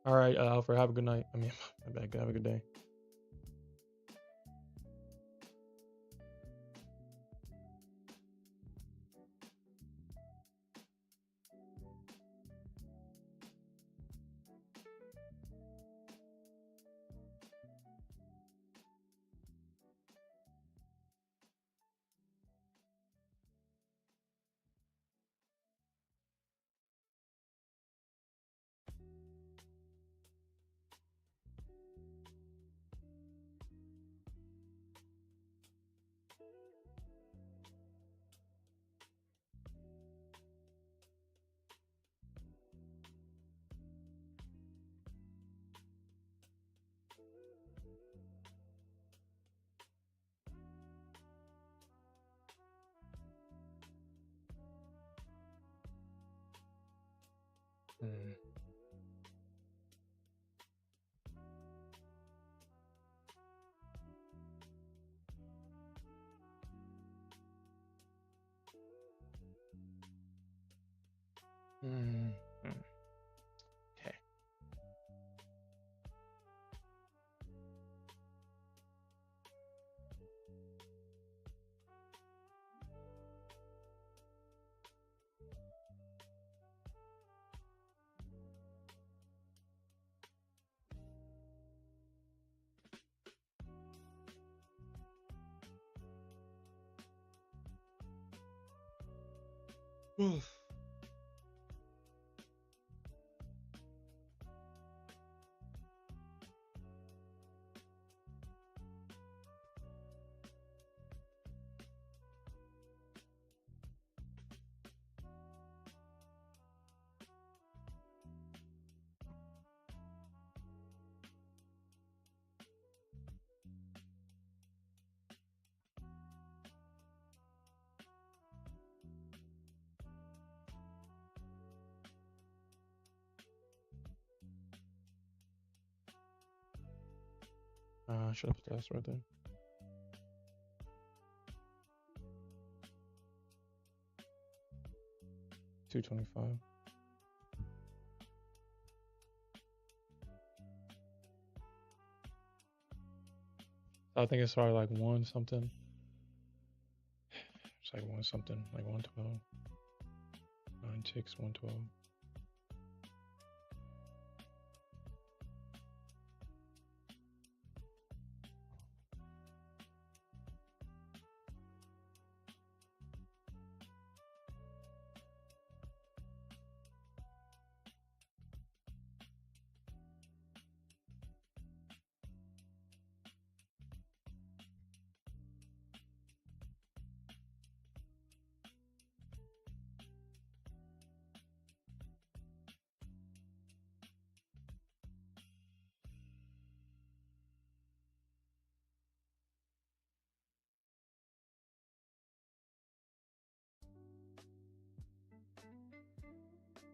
All right, Alfred, have a good night. I mean, my bad. Have a good day. Hmm. Hmm. Okay. I should have put that right there. $225. I think it's probably like one something. It's like one something, like 112. 9 ticks, 112.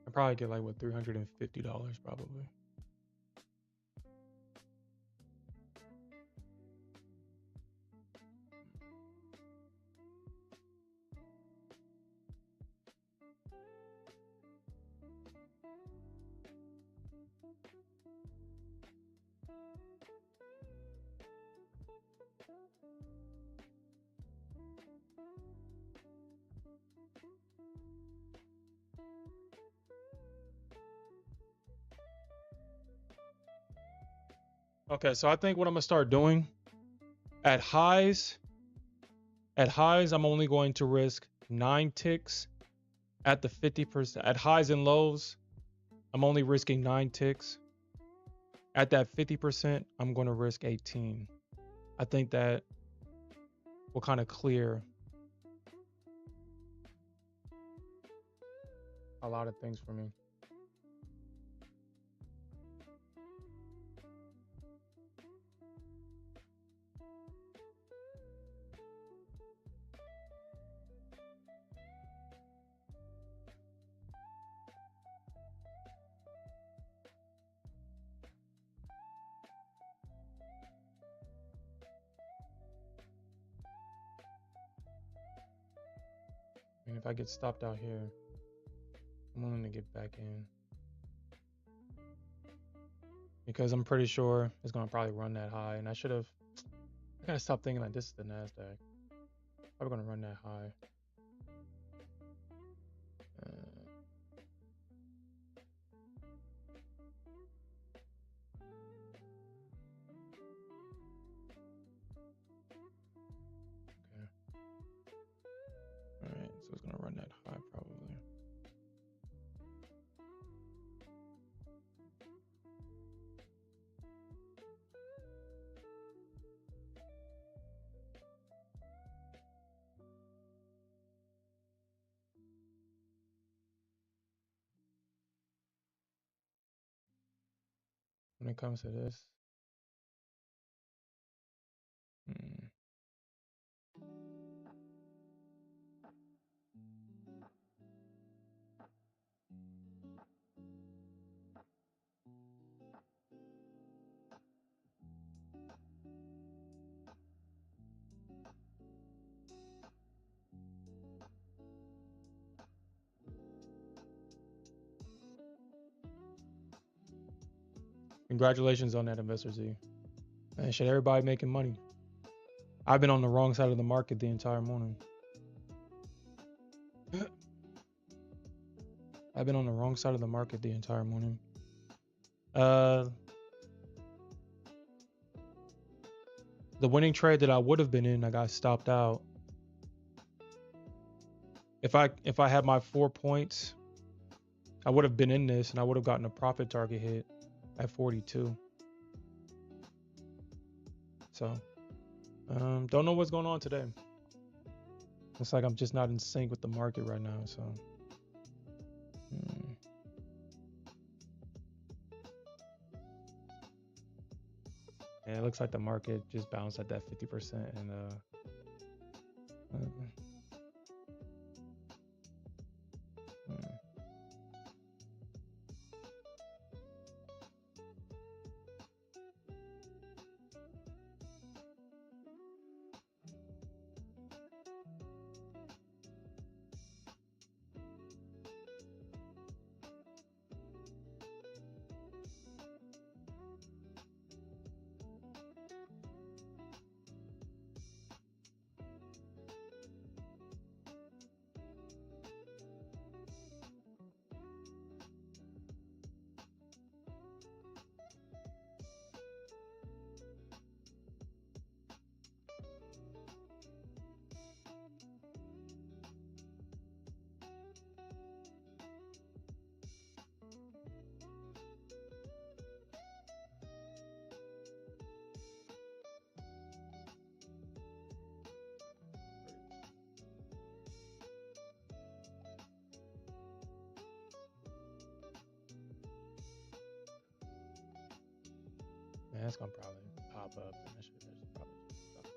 I probably get like what $350 probably. Okay, so I think what I'm gonna start doing at highs, I'm only going to risk 9 ticks. At the 50%, at highs and lows, I'm only risking 9 ticks. At that 50%, I'm going to risk 18. I think that will kind of clear a lot of things for me. And if I get stopped out here, I'm willing to get back in. Because I'm pretty sure it's going to probably run that high. And I gotta stop thinking like this is the Nasdaq. Probably going to run that high. Alright, so it's gonna run that high probably. When it comes to this, congratulations on that, Investor Z. Man, should everybody making money? I've been on the wrong side of the market the entire morning. I've been on the wrong side of the market the entire morning. The winning trade that I would have been in, I got stopped out. If I had my 4 points, I would have been in this and I would have gotten a profit target hit at 42. So, don't know what's going on today. Looks like I'm just not in sync with the market right now. So, yeah, it looks like the market just bounced at that 50% and man, that's gonna probably pop up and that should probably stop that.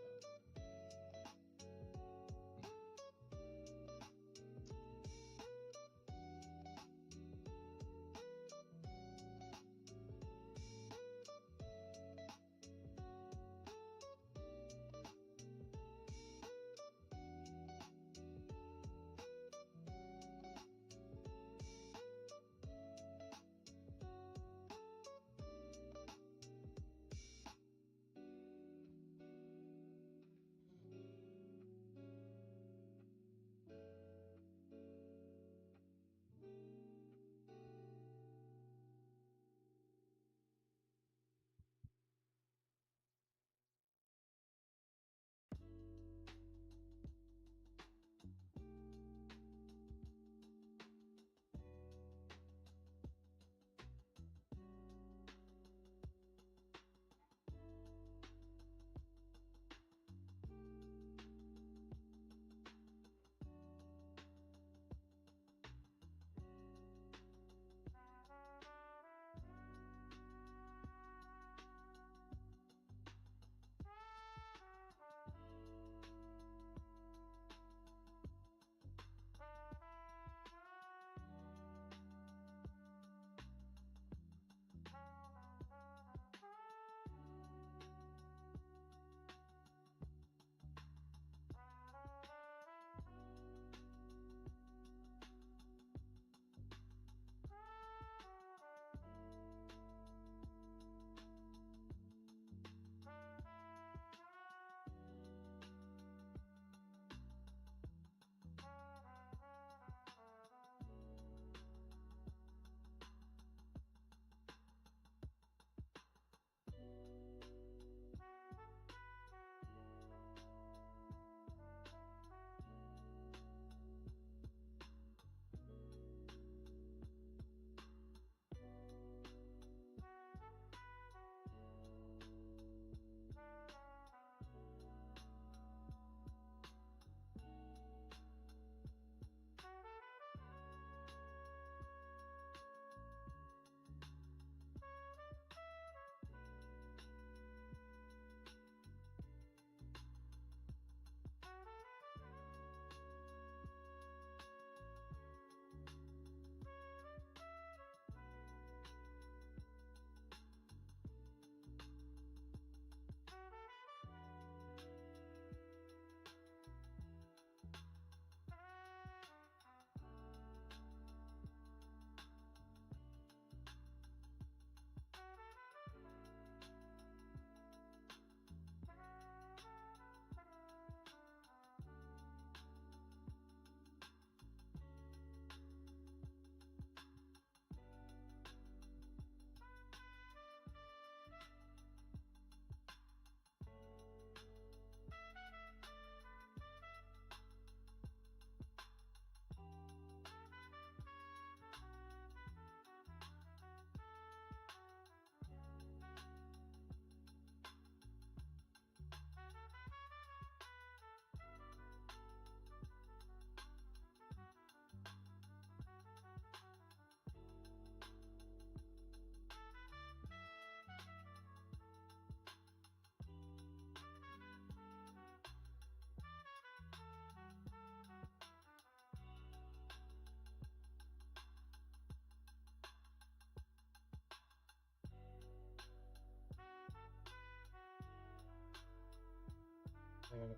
And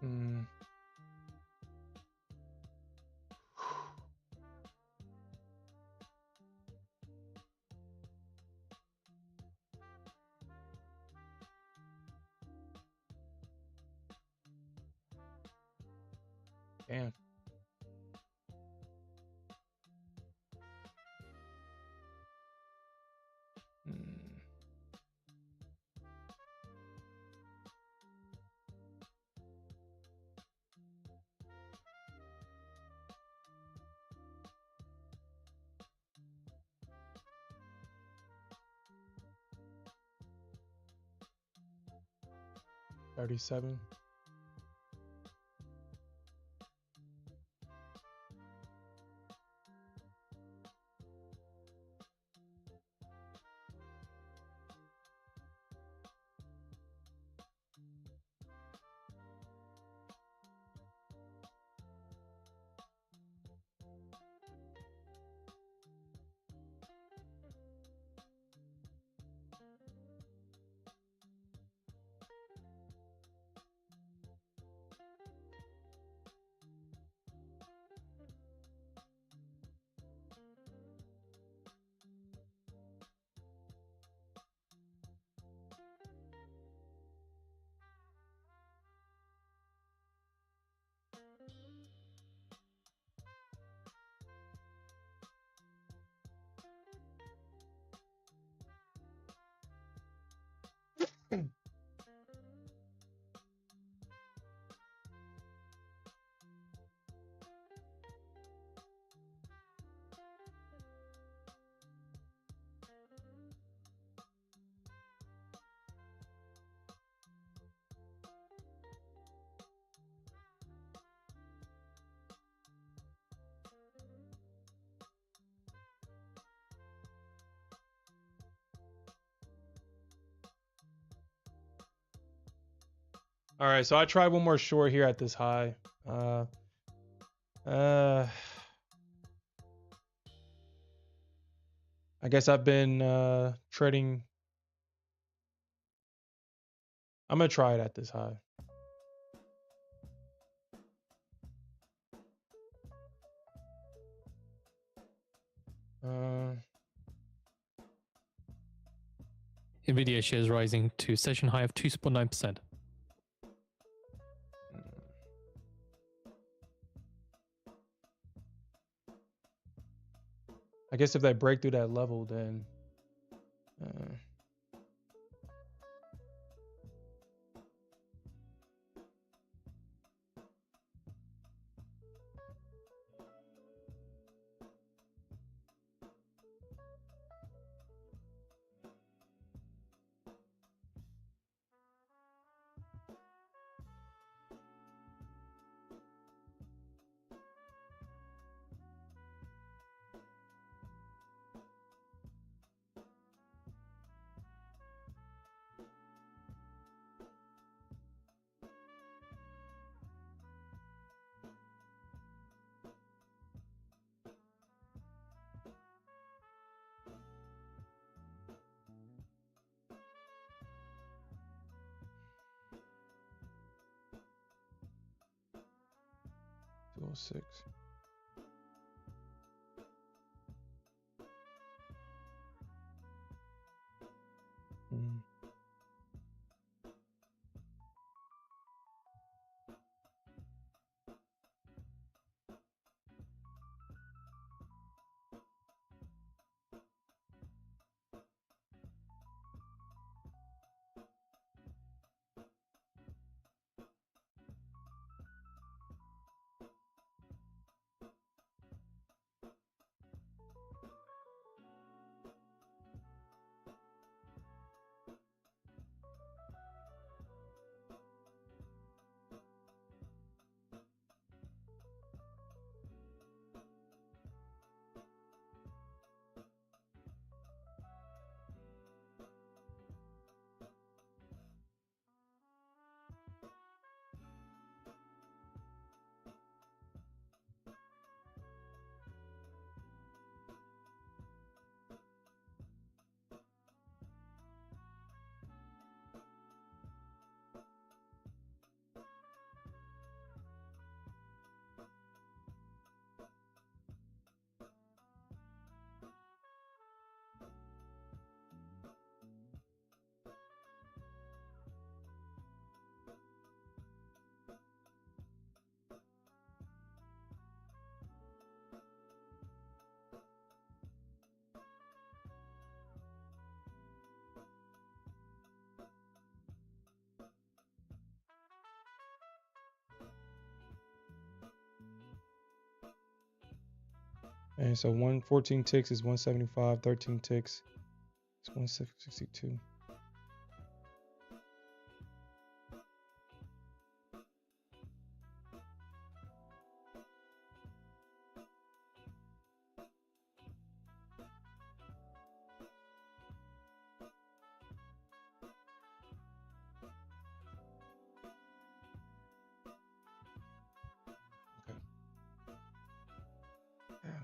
mm, 10. Mm, 37. All right, so I tried one more short here at this high. Uh, I guess I've been trading. I'm gonna try it at this high. Uh, Nvidia shares rising to session high of 2.9%. I guess if they break through that level, then 106. Mm. And so 14 ticks is 175, 13 ticks is 162. Okay.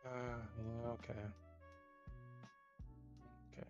Yeah. Yeah, okay. Okay.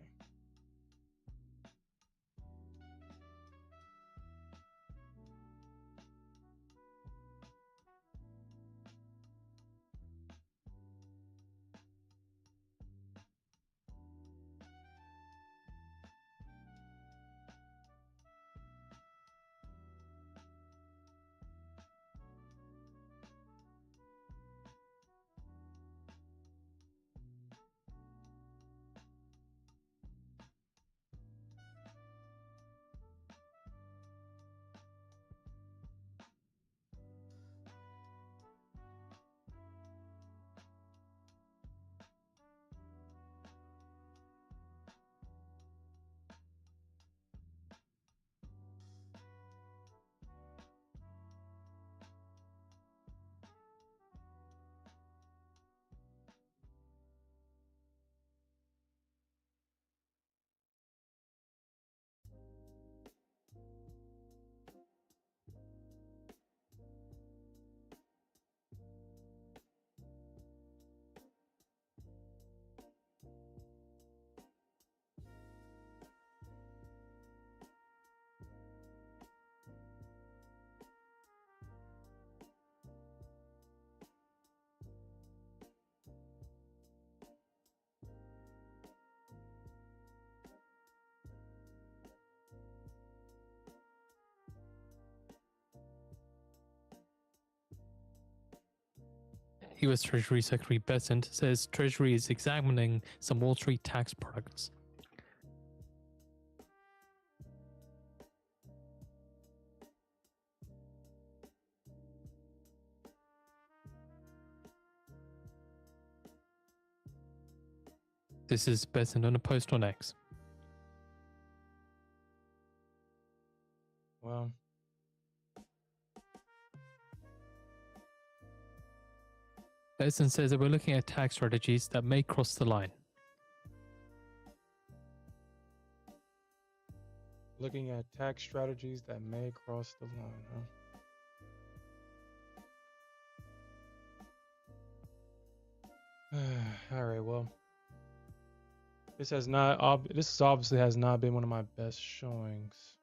US Treasury Secretary Bessent says Treasury is examining some Wall Street tax products. This is Bessent on a post on X. Well, Bessent says that we're looking at tax strategies that may cross the line. looking at tax strategies that may cross the line, huh? All right, well, this obviously has not been one of my best showings.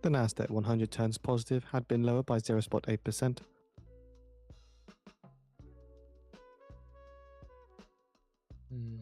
The Nasdaq 100 turns positive had been lower by 0.8%. Hmm.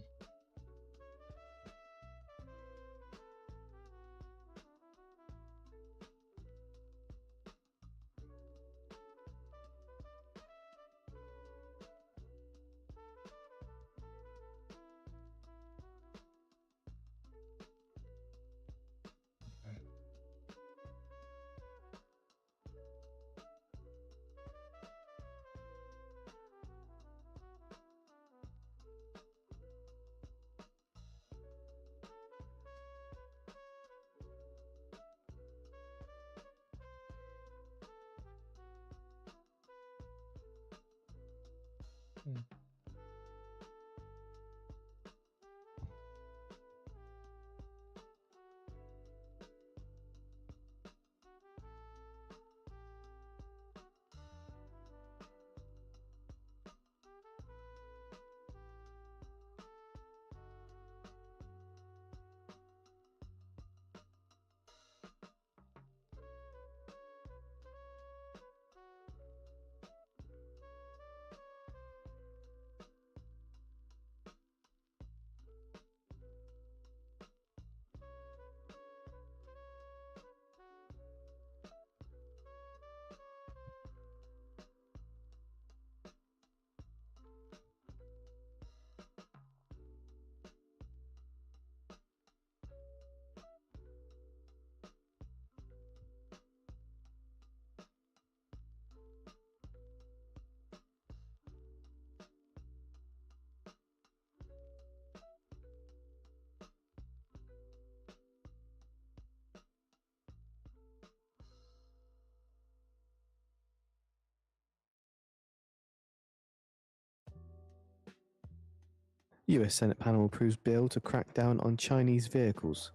US Senate panel approves bill to crack down on Chinese vehicles.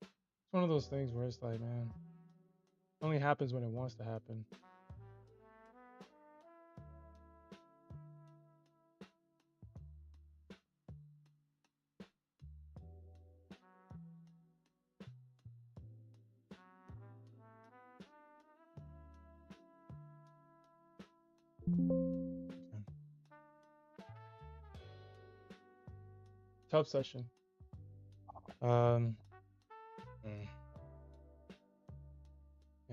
It's one of those things where it's like, man, it only happens when it wants to happen. Tough session. Yeah,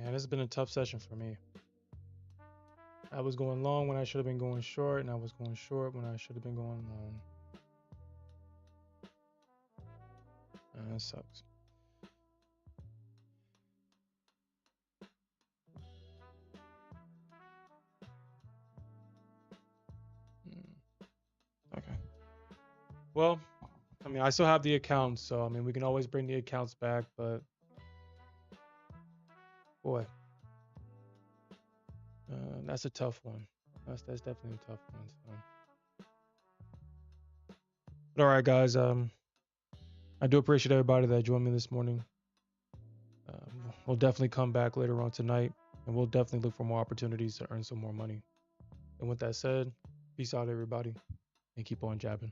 this has been a tough session for me. I was going long when I should have been going short, and I was going short when I should have been going long. That sucks. Okay. Well, I mean, I still have the accounts, so I mean, we can always bring the accounts back, but boy, that's a tough one. That's definitely a tough one. So. But all right, guys. I do appreciate everybody that joined me this morning. We'll definitely come back later on tonight, and we'll definitely look for more opportunities to earn some more money. And with that said, peace out, everybody, and keep on jabbing.